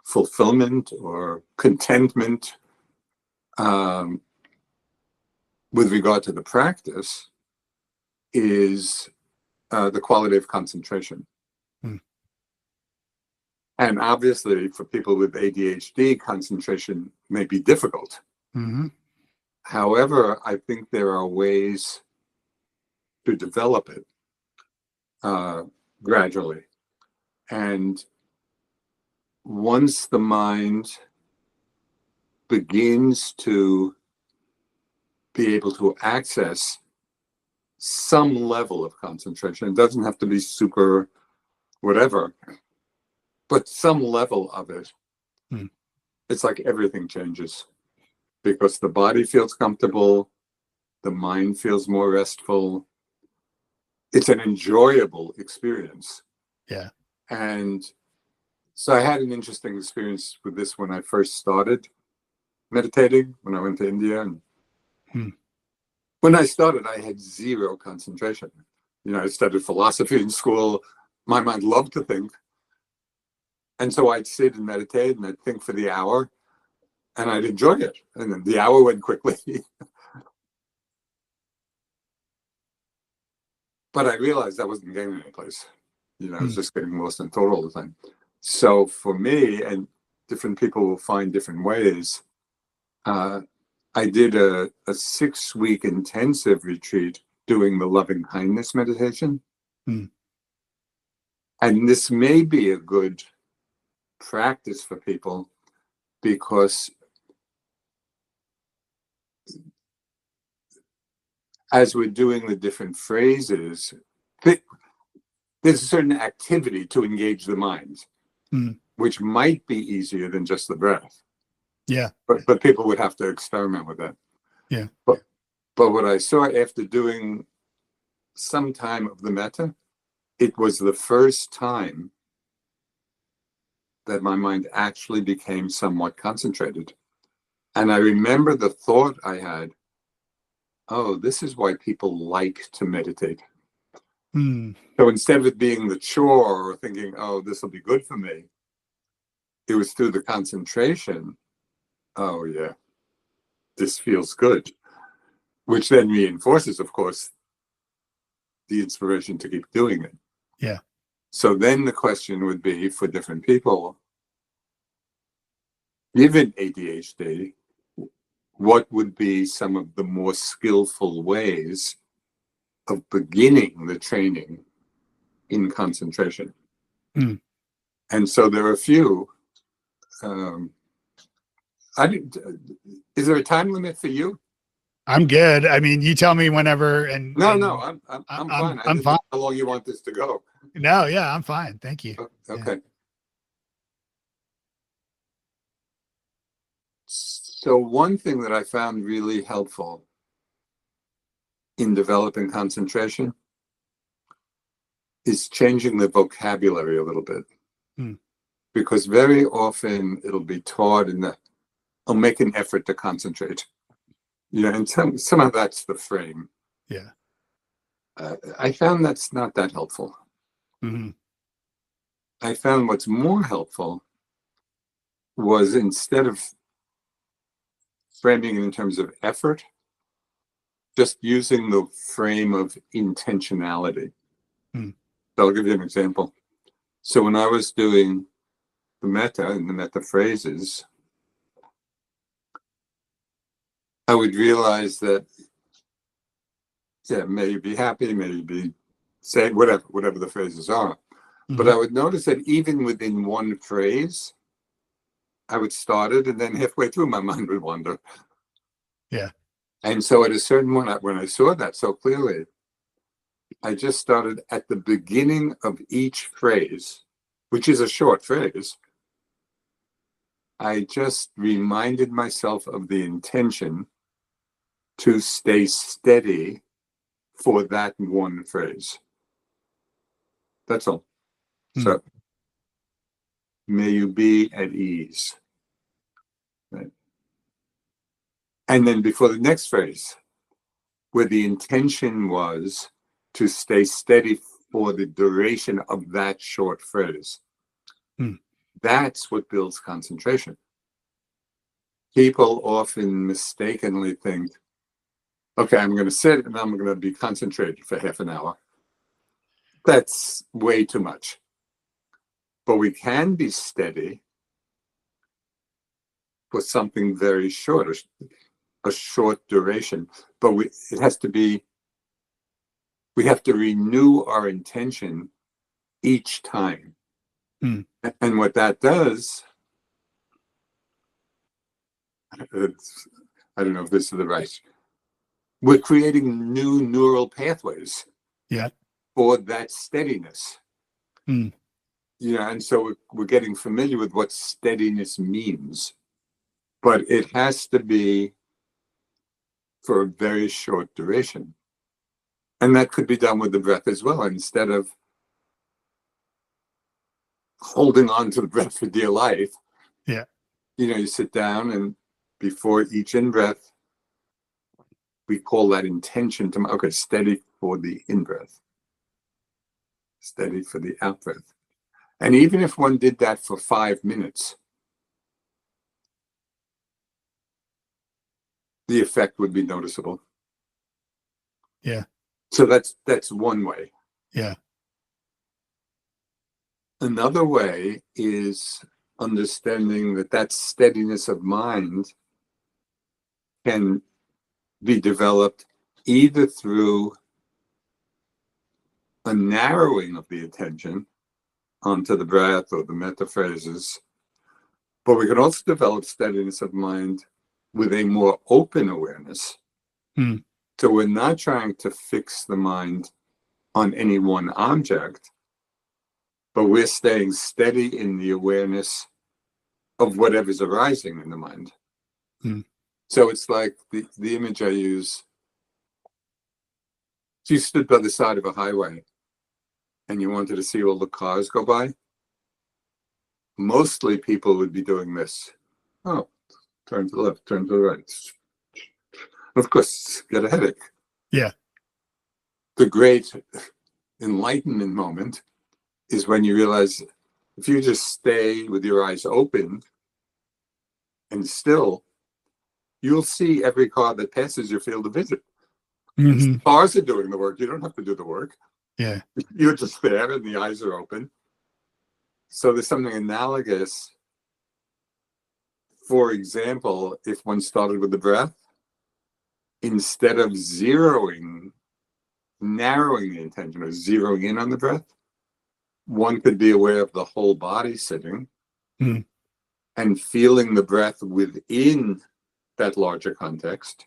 fulfillment or contentment, with regard to the practice, is the quality of concentration. And obviously for people with ADHD, concentration may be difficult. However, I think there are ways to develop it gradually. And once the mind begins to be able to access some level of concentration, it doesn't have to be super whatever, but some level of it, it's like everything changes, because the body feels comfortable, the mind feels more restful. It's an enjoyable experience. Yeah. And so I had an interesting experience with this when I first started meditating, when I went to India. And when I started, I had zero concentration. I studied philosophy in school. My mind loved to think. And so I'd sit and meditate and I'd think for the hour and I'd enjoy it. And then the hour went quickly. But I realized I wasn't getting any place. I was just getting lost in thought all the time. So for me, and different people will find different ways, I did a 6-week intensive retreat doing the loving kindness meditation. And this may be a good practice for people, because as we're doing the different phrases, there's a certain activity to engage the mind, which might be easier than just the breath. Yeah. But people would have to experiment with that. Yeah. But what I saw after doing some time of the metta, it was the first time that my mind actually became somewhat concentrated. And I remember the thought I had, oh, this is why people like to meditate. So instead of it being the chore or thinking, oh, this will be good for me, it was through the concentration. Oh, yeah, this feels good, which then reinforces, of course, the inspiration to keep doing it. Yeah. So then the question would be for different people, given ADHD, what would be some of the more skillful ways of beginning the training in concentration? And so there are a few. Is there a time limit for you? I'm good. I mean, you tell me whenever. And No, I'm fine. I I'm didn't fine. know how long you want this to go. No, yeah, I'm fine. Thank you. Okay. Yeah. So one thing that I found really helpful in developing concentration is changing the vocabulary a little bit. Because very often it'll be taught in the, I'll make an effort to concentrate. And somehow that's the frame. Yeah. I found that's not that helpful. I found what's more helpful was, instead of framing it in terms of effort, just using the frame of intentionality. So I'll give you an example. So when I was doing the metta and the metta phrases, I would realize that, yeah, may you be happy, may you be sad, whatever the phrases are. But I would notice that even within one phrase, I would start it, and then halfway through, my mind would wander. Yeah. And so at a certain point, when I saw that so clearly, I just started at the beginning of each phrase, which is a short phrase. I just reminded myself of the intention to stay steady for that one phrase. That's all. So, may you be at ease. Right? And then before the next phrase, where the intention was to stay steady for the duration of that short phrase. That's what builds concentration. People often mistakenly think, okay, I'm going to sit and I'm going to be concentrated for half an hour. That's way too much. But we can be steady for something very short, a short duration. But it has to be, we have to renew our intention each time. And what that does, I don't know if this is the right, we're creating new neural pathways for that steadiness. And so we're getting familiar with what steadiness means. But it has to be for a very short duration. And that could be done with the breath as well. Instead of holding on to the breath for dear life, you sit down, and before each in-breath, we call that intention to, okay, steady for the in-breath, steady for the out-breath. And even if one did that for 5 minutes, the effect would be noticeable. Yeah. So that's one way. Yeah. Another way is understanding that steadiness of mind can be developed either through a narrowing of the attention onto the breath or the metta phrases, but we can also develop steadiness of mind with a more open awareness. So we're not trying to fix the mind on any one object, but we're staying steady in the awareness of whatever's arising in the mind. So it's like the image I use. If you stood by the side of a highway and you wanted to see all the cars go by, mostly people would be doing this. Oh, turn to the left, turn to the right. Of course, get a headache. Yeah. The great enlightenment moment is when you realize if you just stay with your eyes open and still, you'll see every car that passes your field of vision. Mm-hmm. Cars are doing the work. You don't have to do the work. Yeah. You're just there and the eyes are open. So there's something analogous. For example, if one started with the breath, instead of narrowing the intention or zeroing in on the breath, one could be aware of the whole body sitting and feeling the breath within that larger context.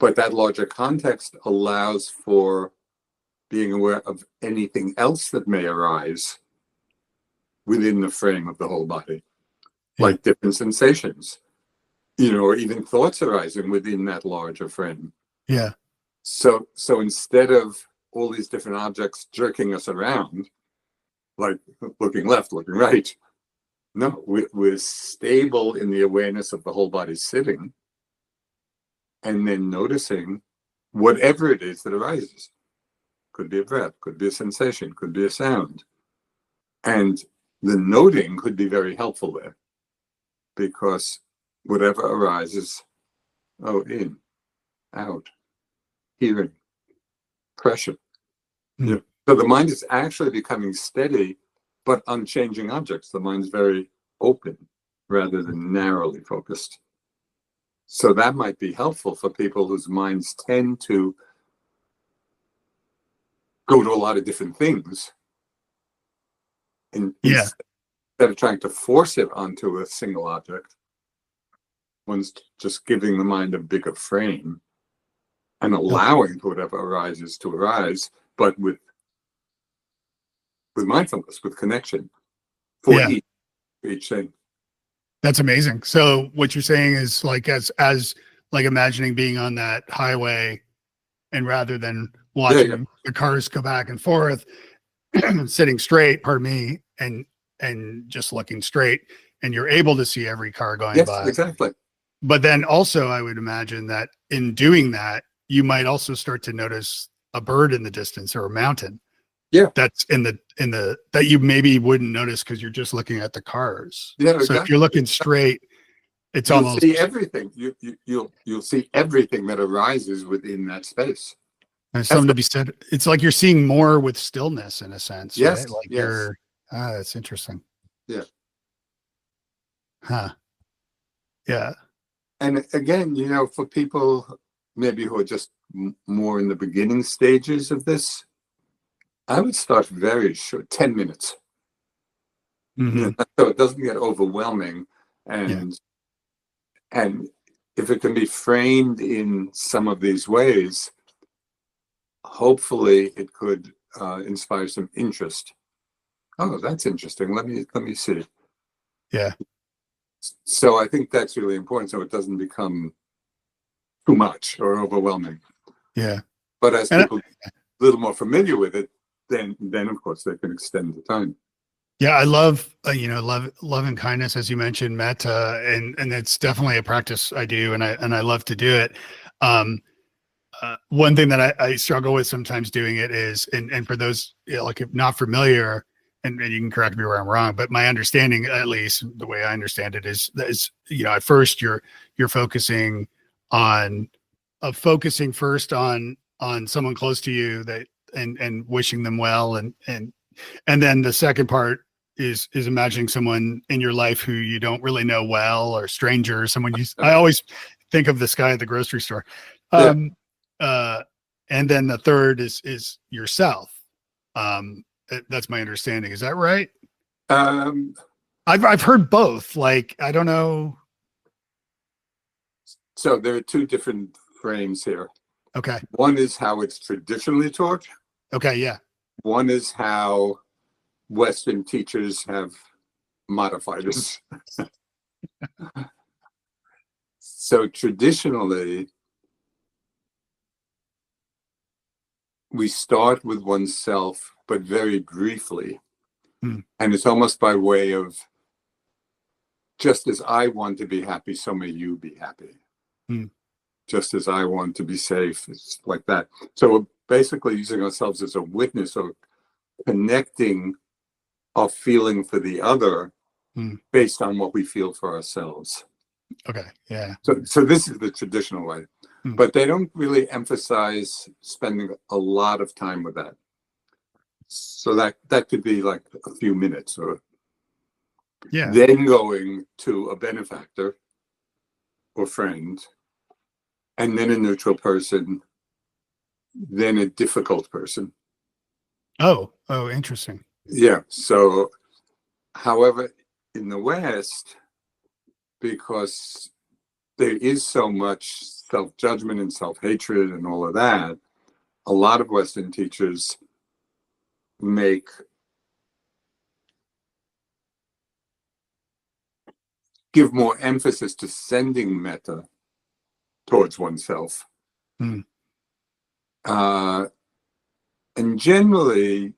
But that larger context allows for being aware of anything else that may arise within the frame of the whole body, like different sensations, or even thoughts arising within that larger frame. Yeah. So instead of all these different objects jerking us around, like looking left, looking right, no, we're stable in the awareness of the whole body sitting, and then noticing whatever it is that arises. Could be a breath, could be a sensation, could be a sound. And the noting could be very helpful there, because whatever arises, in, out, hearing, pressure. So the mind is actually becoming steady, but unchanging objects. The mind's very open rather than narrowly focused. So that might be helpful for people whose minds tend to go to a lot of different things. And instead of trying to force it onto a single object, one's just giving the mind a bigger frame and allowing whatever arises to arise, but with mindfulness, with connection for each thing. That's amazing. So what you're saying is like as like imagining being on that highway, and rather than watching the cars go back and forth, sitting straight, pardon me, and just looking straight, and you're able to see every car going by. Yes, exactly. But then also I would imagine that in doing that, you might also start to notice a bird in the distance or a mountain. Yeah. That's in the that you maybe wouldn't notice because you're just looking at the cars. Yeah. So Exactly. if you're looking straight, it's you'll almost see everything. You'll see everything that arises within that space. There's something to be said. It's like you're seeing more with stillness in a sense, yes, right? Like yes. that's interesting. Yeah. Huh. Yeah. And again, for people maybe who are just more in the beginning stages of this, I would start very short, 10 minutes. So it doesn't get overwhelming. And if it can be framed in some of these ways, hopefully it could inspire some interest. Oh, that's interesting. Let me see. Yeah. So I think that's really important, so it doesn't become too much or overwhelming. Yeah. But as people a little more familiar with it, then of course they can extend the time. Yeah, I love love and kindness, as you mentioned, metta, and it's definitely a practice I do, and I love to do it. One thing that I struggle with sometimes doing it is, and for those like if not familiar, and you can correct me where I'm wrong, but my understanding, at least the way I understand it, is at first you're focusing on focusing first on someone close to you that and wishing them well, and then the second part is imagining someone in your life who you don't really know well, or stranger, someone I always think of this guy at the grocery store. And then the third is yourself. That's my understanding. Is that right? I've heard both. Like, I don't know. So there are two different frames here. Okay. One is how it's traditionally taught. Okay. Yeah. One is how Western teachers have modified this. So traditionally, we start with oneself, but very briefly, Hmm. And it's almost by way of, just as I want to be happy, so may you be happy. Hmm. Just as I want to be safe, it's like that. So we're basically using ourselves as a witness, or connecting our feeling for the other Hmm. based on what we feel for ourselves. Okay. Yeah. So this is the traditional way, Hmm. but they don't really emphasize spending a lot of time with that. So that could be like a few minutes, or Yeah. then going to a benefactor or friend, and then a neutral person, then a difficult person. Oh, interesting. Yeah. So, however, in the West, because there is so much self-judgment and self-hatred and all of that, a lot of Western teachers give more emphasis to sending metta towards oneself. Hmm. And generally,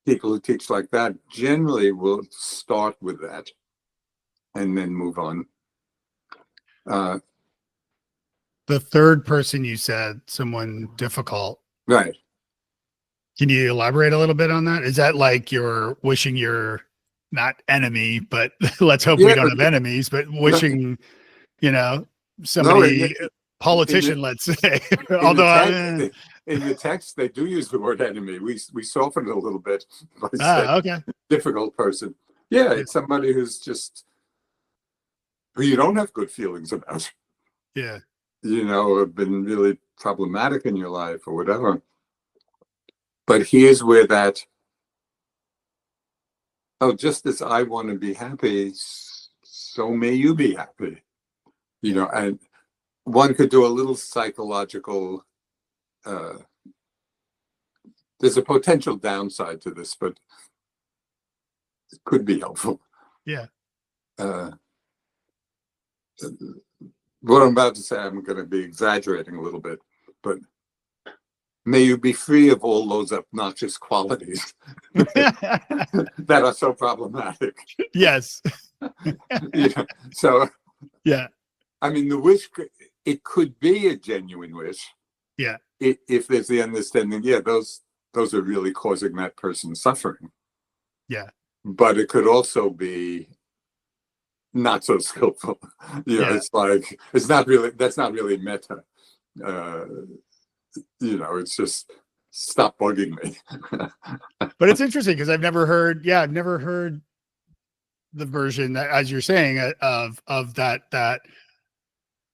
people who teach like that generally will start with that and then move on. The third person you said, someone difficult. Right. Can you elaborate a little bit on that? Is that like you're wishing you're not enemy, but let's hope we Yeah. don't have enemies, but wishing, you know, No, somebody, politician, let's say, in the although, text, in the text, they do use the word enemy. We soften it a little bit by saying okay. difficult person. Yeah, Yeah. it's somebody who you don't have good feelings about. Yeah. Have been really problematic in your life or whatever. But here's where that, just as I want to be happy, so may you be happy. And one could do a little psychological, there's a potential downside to this, but it could be helpful. Yeah. Uh, what I'm about to say, I'm going to be exaggerating a little bit, but may you be free of all those obnoxious qualities that are so problematic. Yes. So, Yeah. I mean, the wish, it could be a genuine wish. Yeah. If there's the understanding, those are really causing that person suffering. Yeah. But it could also be not so skillful. Yeah. It's like, that's not really metta. It's just, stop bugging me. But it's interesting because I've never heard the version that, as you're saying, of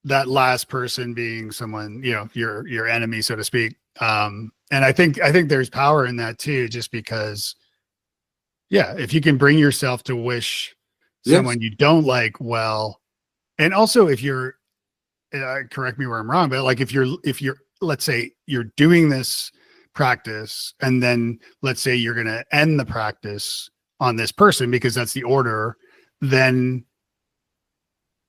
that last person being someone, your enemy, so to speak. And I think there's power in that too, just because, if you can bring yourself to wish Yes. someone you don't like well, and also if you're, correct me where I'm wrong, but like if you're, let's say you're doing this practice and then let's say you're going to end the practice on this person because that's the order, then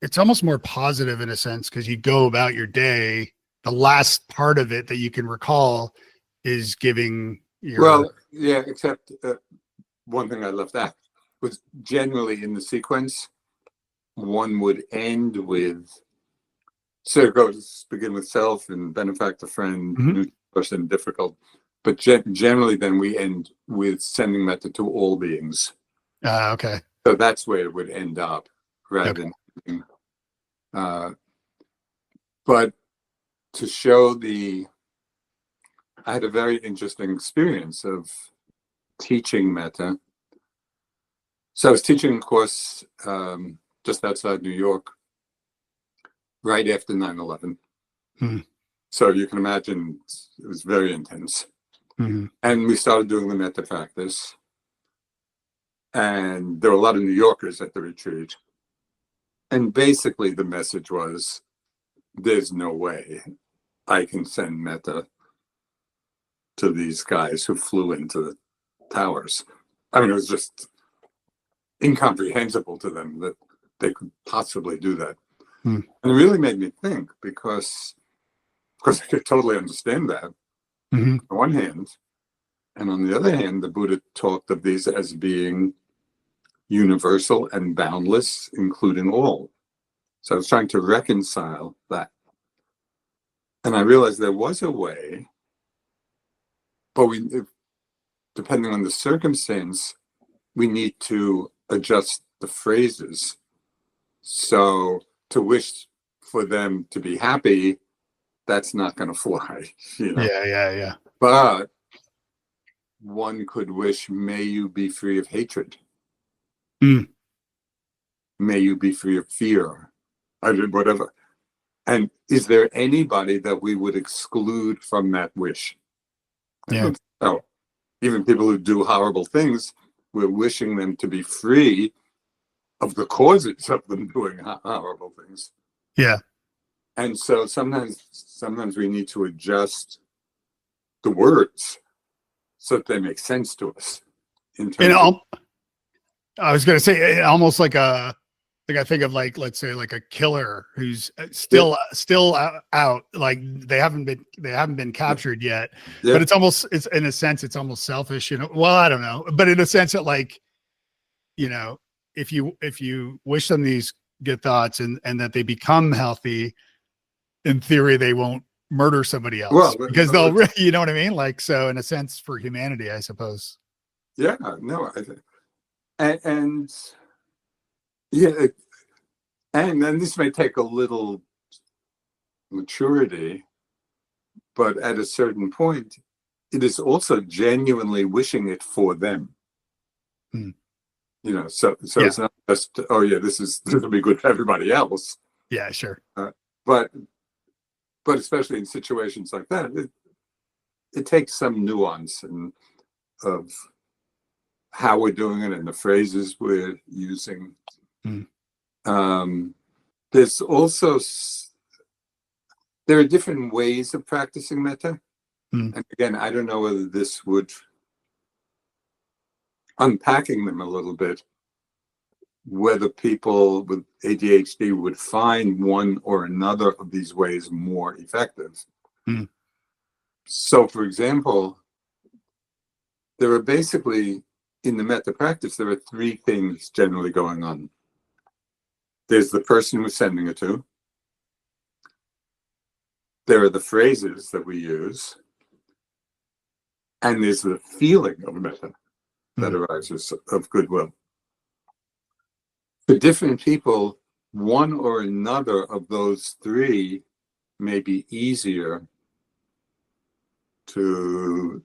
it's almost more positive in a sense, because you go about your day. The last part of it that you can recall is giving your. Well, yeah, except one thing I left out was generally in the sequence, one would end with, so it goes, begin with self and benefactor, friend, Mhm. neutral person, difficult. But generally, then we end with sending metta to all beings. Okay. So that's where it would end up, rather than. But to show I had a very interesting experience of teaching metta. So I was teaching a course just outside New York, right after 9/11. Hmm. So you can imagine it was very intense. Hmm. And we started doing the metta practice. And there were a lot of New Yorkers at the retreat. And basically the message was, there's no way I can send metta to these guys who flew into the towers. I mean, it was just incomprehensible to them that they could possibly do that. Hmm. And it really made me think, because I could totally understand that. Hmm. On one hand, And on the other hand, the Buddha talked of these as being universal and boundless, including all. So I was trying to reconcile that. And I realized there was a way, but depending on the circumstance, we need to adjust the phrases. So to wish for them to be happy, that's not going to fly, Yeah. But one could wish, may you be free of hatred. Mm. May you be free of fear. Whatever. And is there anybody that we would exclude from that wish? Yeah. No. Even people who do horrible things, we're wishing them to be free of the causes of them doing horrible things. Yeah. And so sometimes we need to adjust the words so that they make sense to us. I was going to say, almost like I think of, like, let's say, like a killer who's still out, like they haven't been captured yet, but it's in a sense, it's almost selfish, well, I don't know, but in a sense that, like, if you wish them these good thoughts and that they become healthy, in theory, they won't murder somebody else, because they'll, you know what I mean? Like, so in a sense, for humanity, I suppose. Yeah, no, I think, and yeah, and then this may take a little maturity, but at a certain point, it is also genuinely wishing it for them. So it's not just, oh yeah, this will be good for everybody else. Yeah, sure. But especially in situations like that, it takes some nuance of how we're doing it and the phrases we're using. There's also, there are different ways of practicing metta. And again, I don't know whether this would, unpacking them a little bit, whether people with ADHD would find one or another of these ways more effective. So, for example, there are basically, in the metta practice, there are three things generally going on. There's the person we're sending it to. There are the phrases that we use. And there's the feeling of metta that arises of goodwill. For different people, one or another of those three may be easier to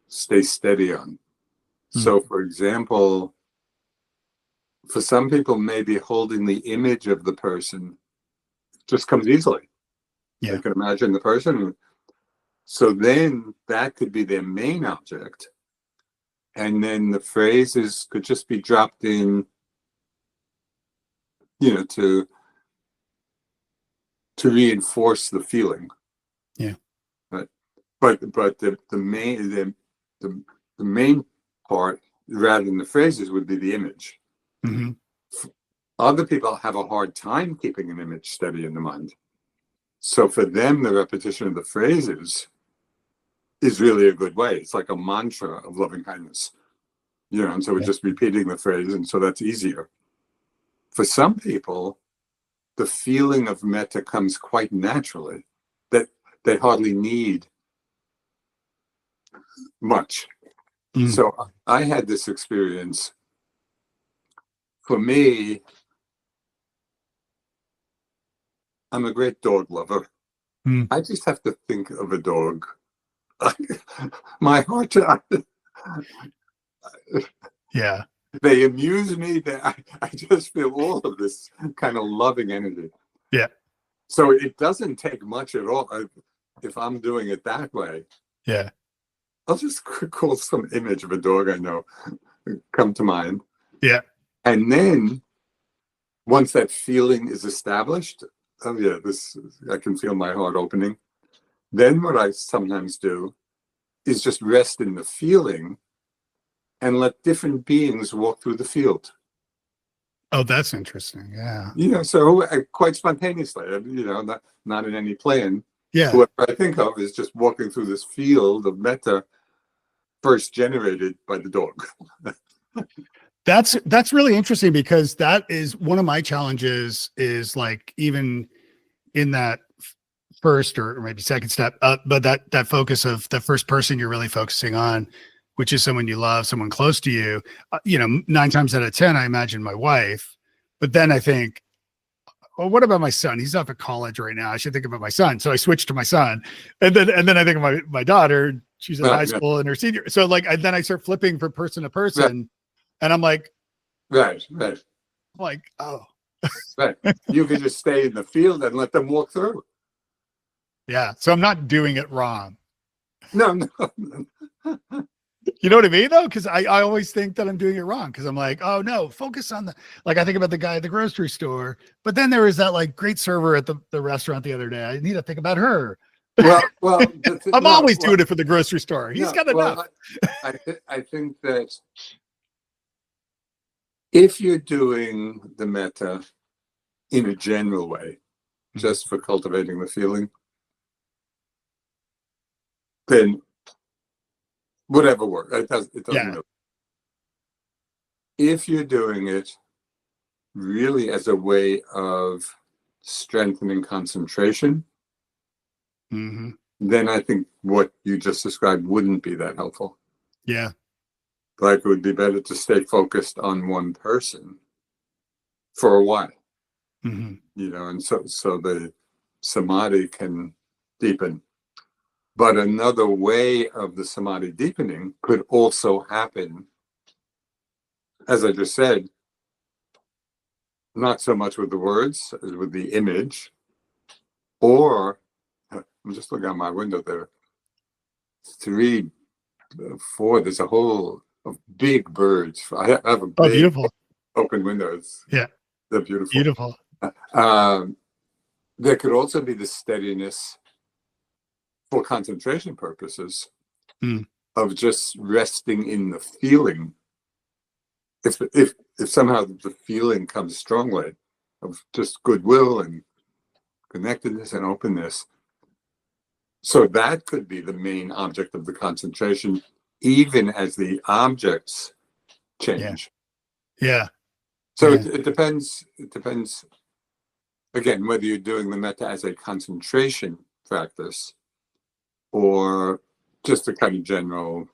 stay steady on. So, for example, for some people, maybe holding the image of the person just comes easily. Yeah. They can imagine the person. So then that could be their main object. And then the phrases could just be dropped in, to reinforce the feeling. Yeah. But the main part, rather than the phrases, would be the image. Other people have a hard time keeping an image steady in the mind. So for them, the repetition of the phrases is really a good way. It's like a mantra of loving kindness, and so we're just repeating the phrase, and so that's easier. For some people, the feeling of metta comes quite naturally, that they hardly need much. So I had this experience. For me, I'm a great dog lover. I just have to think of a dog. My heart, yeah, they amuse me. I just feel all of this kind of loving energy. Yeah. So it doesn't take much at all. If I'm doing it that way, Yeah. I'll just call some image of a dog I know come to mind. Yeah. And then once that feeling is established, oh yeah, I can feel my heart opening. Then what I sometimes do is just rest in the feeling and let different beings walk through the field. Oh, that's interesting. Yeah. So quite spontaneously, not in any plan. Yeah. What I think of is just walking through this field of metta first generated by the dog. That's really interesting, because that is one of my challenges, is like, even in that first or maybe second step, but that focus of the first person you're really focusing on, which is someone you love, someone close to you, 9 times out of 10, I imagine my wife, but then I think, well, what about my son? He's off at college right now. I should think about my son. So I switched to my son, and then I think of my daughter. She's in high school and her senior. So like, then I start flipping from person to person, and I'm like, right. Oh, Right. You can just stay in the field and let them walk through. yeah. So I'm not doing it wrong. No. You know what I mean, though? Because I always think that I'm doing it wrong, because I'm like, oh no, focus on I think about the guy at the grocery store, but then there was that like great server at the restaurant the other day. I need to think about her. Well, I'm always doing it for the grocery store. He's got enough. I think that if you're doing the metta in a general way, just for cultivating the feeling, then whatever works. It doesn't matter. If you're doing it really as a way of strengthening concentration, then I think what you just described wouldn't be that helpful. Yeah. Like, it would be better to stay focused on one person for a while, and so the samadhi can deepen. But another way of the samadhi deepening could also happen, as I just said, not so much with the words as with the image, or I'm just looking out my window there. 3, 4, there's a whole of big birds. I have a big beautiful open windows. Yeah. They're beautiful. Beautiful. There could also be the steadiness for concentration purposes of just resting in the feeling. If somehow the feeling comes strongly of just goodwill and connectedness and openness, so that could be the main object of the concentration, even as the objects change. Yeah. So it depends. It depends, again, whether you're doing the metta as a concentration practice or just a kind of general,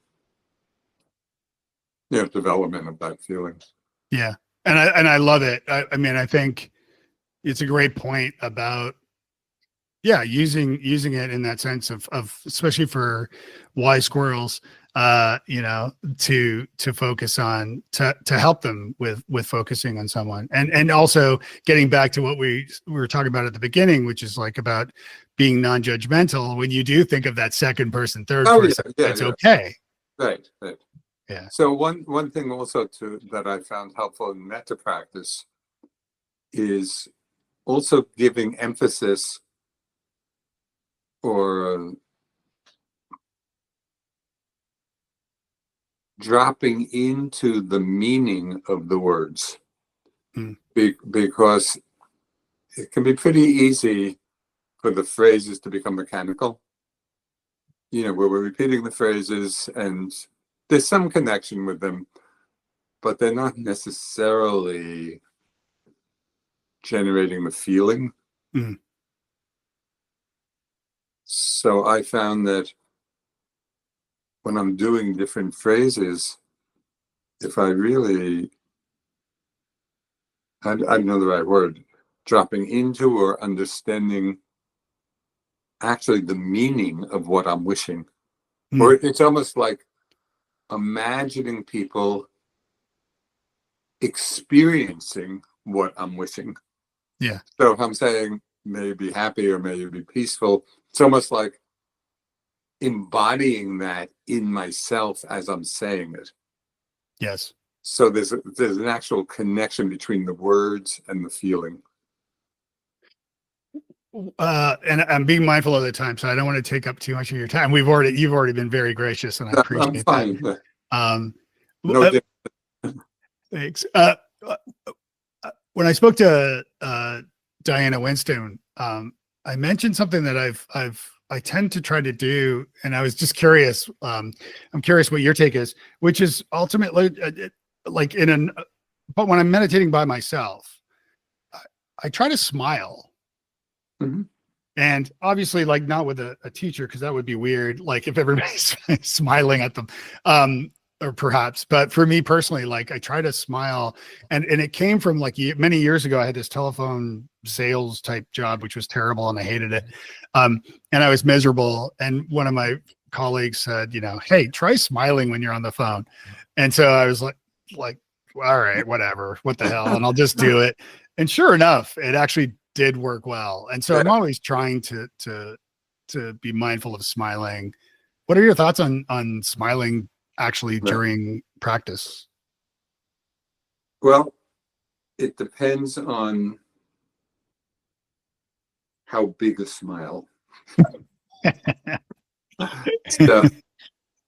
development of that feeling. Yeah. And I love it. I mean, I think it's a great point about, using it in that sense of especially for wise squirrels, to focus on, to help them with focusing on someone, and also getting back to what we were talking about at the beginning, which is like about being non-judgmental. When you do think of that second person, third person, it's okay. Right. Yeah. So one thing also that I found helpful in metta practice is also giving emphasis or dropping into the meaning of the words, because it can be pretty easy for the phrases to become mechanical. Where we're repeating the phrases and there's some connection with them, but they're not necessarily generating the feeling. So I found that when I'm doing different phrases, if I really, I don't know the right word, dropping into or understanding actually the meaning of what I'm wishing, or it's almost like imagining people experiencing what I'm wishing. Yeah. So if I'm saying, may you be happy or may you be peaceful, it's almost like embodying that in myself as I'm saying it. Yes. So there's an actual connection between the words and the feeling. And I'm being mindful of the time, so I don't want to take up too much of your time. You've already been very gracious, and I appreciate that. No, thanks. When I spoke to Diana Winston, I mentioned something that I've I tend to try to do, and I was just curious. I'm curious what your take is, which is ultimately like but when I'm meditating by myself, I try to smile. Mm-hmm. And obviously, like not with a teacher, because that would be weird. Like if everybody's smiling at them, or perhaps. But for me personally, like I try to smile, and it came from like many years ago. I had this telephone sales type job, which was terrible, and I hated it. And I was miserable. And one of my colleagues said, hey, try smiling when you're on the phone. And so I was like, all right, whatever, what the hell, and I'll just do it. And sure enough, it actually did work well. And so I'm always trying to be mindful of smiling. What are your thoughts on smiling actually during practice? Well, it depends on how big a smile.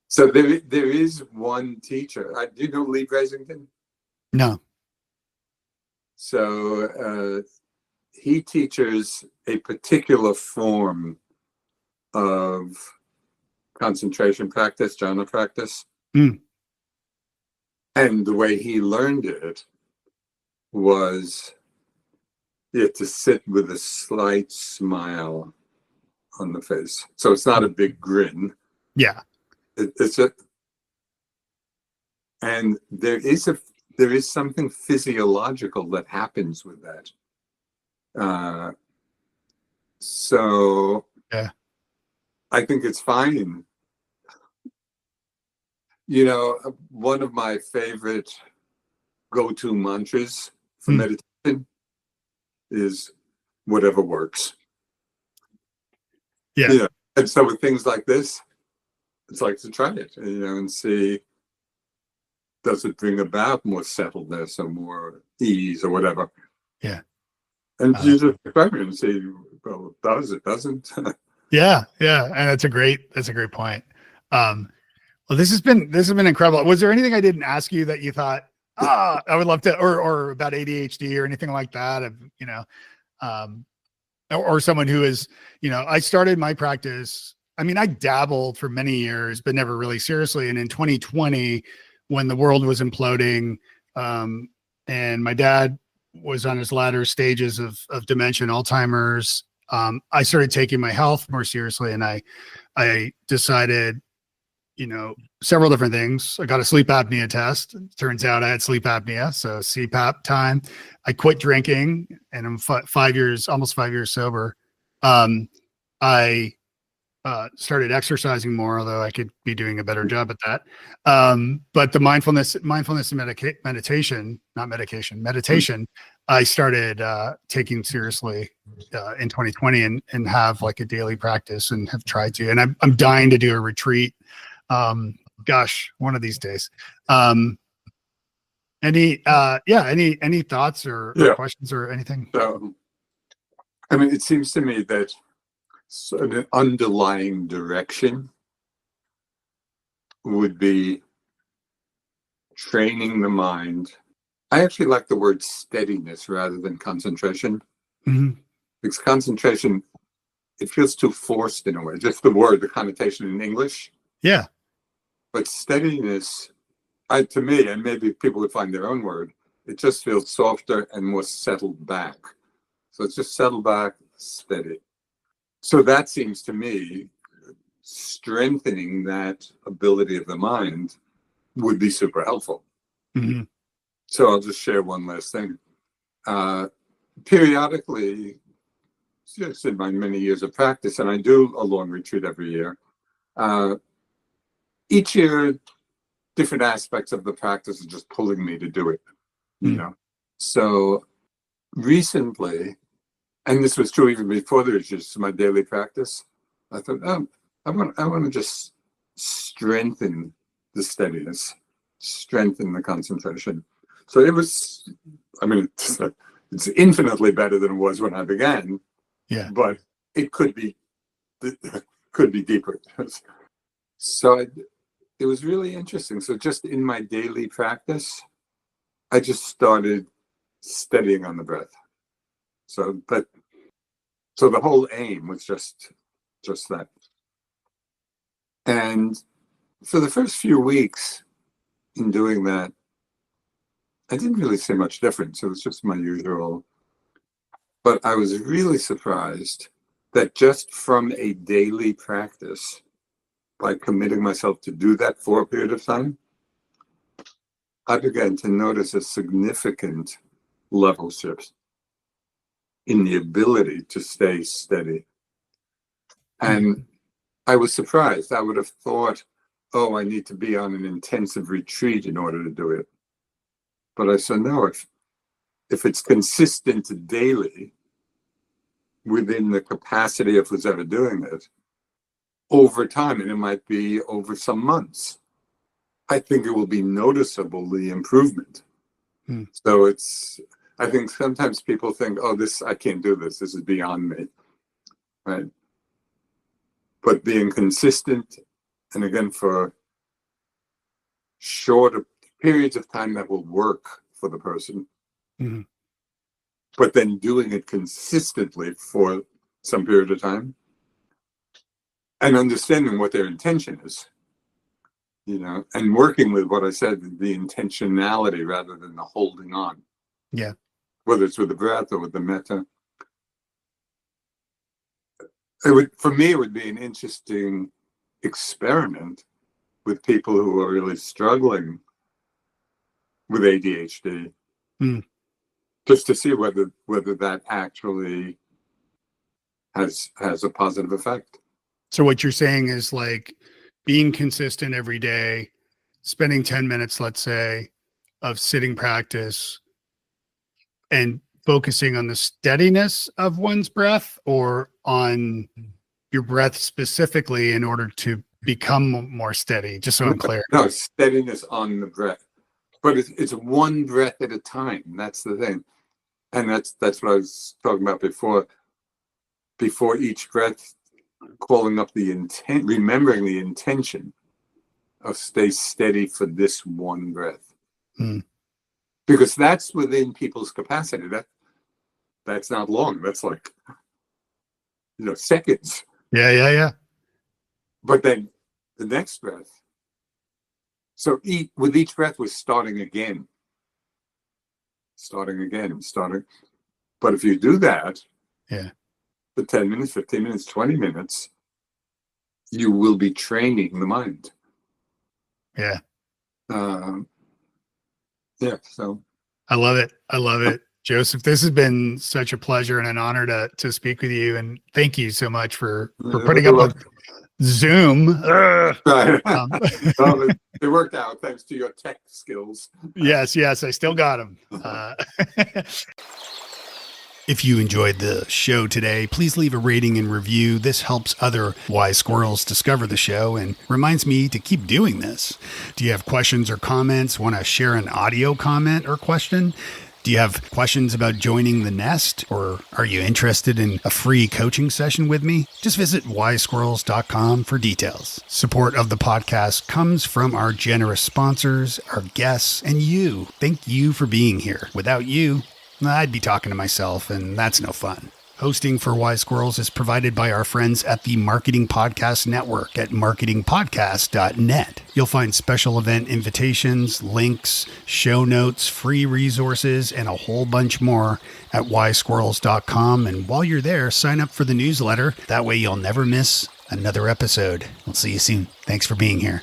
So there is one teacher. Do you know Lee Bresington? No. So he teaches a particular form of concentration practice, jhana practice. Mm. And the way he learned it was to sit with a slight smile on the face. So it's not a big grin. Yeah. And there is something physiological that happens with that. So yeah, I think it's fine. One of my favorite go-to mantras for meditation is whatever works. Yeah. And so with things like this, it's like to try it, and see, does it bring about more settledness or more ease or whatever? Yeah. And you just experiment and see, well, it does, it doesn't. Yeah. And that's a great point. Well, this has been incredible. Was there anything I didn't ask you that you thought, I would love to, or about ADHD or anything like that? Or someone who is, I started my practice. I mean, I dabbled for many years, but never really seriously. And in 2020, when the world was imploding, and my dad was on his latter stages of dementia and Alzheimer's, I started taking my health more seriously. And I decided, several different things. I got a sleep apnea test. Turns out I had sleep apnea. So CPAP time. I quit drinking, and I'm 5 years, almost 5 years sober. I started exercising more, although I could be doing a better job at that. But the mindfulness and meditation, not medication, meditation, I started taking seriously in 2020 and have like a daily practice and have tried to. And I'm dying to do a retreat. One of these days. Any thoughts or questions or anything? So, I mean, it seems to me that an underlying direction would be training the mind. I actually like the word steadiness rather than concentration. Mm-hmm. Because concentration, it feels too forced in a way, just the word, the connotation in English. Yeah. But steadiness, to me, and maybe people would find their own word, it just feels softer and more settled back. So it's just settled back, steady. So that seems to me strengthening that ability of the mind would be super helpful. Mm-hmm. So I'll just share one last thing. Periodically, just in my many years of practice, and I do a long retreat every year, each year, different aspects of the practice are just pulling me to do it, So recently, and this was true even before the retreats, my daily practice, I thought, I want to just strengthen the steadiness, strengthen the concentration. So it was, I mean, it's infinitely better than it was when I began. Yeah. But it could be deeper. So it was really interesting. So just in my daily practice, I just started steadying on the breath. So the whole aim was just just that. And for the first few weeks in doing that, I didn't really see much difference. It was just my usual. But I was really surprised that just from a daily practice, by committing myself to do that for a period of time, I began to notice a significant level shift in the ability to stay steady. And I was surprised. I would have thought, oh, I need to be on an intensive retreat in order to do it. But I said, no, if it's consistent daily within the capacity of who's ever doing it, over time, and it might be over some months, I think it will be noticeable, the improvement. So I think sometimes people think, oh, I can't do this. This is beyond me, right? But being consistent, and again, for shorter periods of time that will work for the person, but then doing it consistently for some period of time and understanding what their intention is, and working with what I said, the intentionality rather than the holding on. Yeah. Whether it's with the breath or with the metta. For me, it would be an interesting experiment with people who are really struggling with ADHD, just to see whether that actually has a positive effect. So what you're saying is like being consistent every day, spending 10 minutes, let's say, of sitting practice and focusing on the steadiness of one's breath, or on your breath specifically in order to become more steady, just so I'm clear. No, steadiness on the breath. But it's one breath at a time. That's the thing. And that's what I was talking about before. Before each breath, calling up the intent, remembering the intention of stay steady for this one breath. Because that's within people's capacity. That's not long. That's like, seconds. Yeah. But then the next breath. So with each breath, we're starting again. But if you do that, for 10 minutes, 15 minutes, 20 minutes, you will be training the mind. Yeah. So I love it. Joseph, this has been such a pleasure and an honor to speak with you. And thank you so much for putting up with Zoom. Right. It worked out thanks to your tech skills. Yes, I still got them. If you enjoyed the show today, please leave a rating and review. This helps other wise squirrels discover the show and reminds me to keep doing this. Do you have questions or comments? Want to share an audio comment or question? Do you have questions about joining the nest, or are you interested in a free coaching session with me? Just visit wisesquirrels.com for details. Support of the podcast comes from our generous sponsors, our guests, and you. Thank you for being here. Without you, I'd be talking to myself, and that's no fun. Hosting for Wise Squirrels is provided by our friends at the Marketing Podcast Network at marketingpodcast.net. You'll find special event invitations, links, show notes, free resources, and a whole bunch more at wisesquirrels.com. And while you're there, sign up for the newsletter. That way you'll never miss another episode. We'll see you soon. Thanks for being here.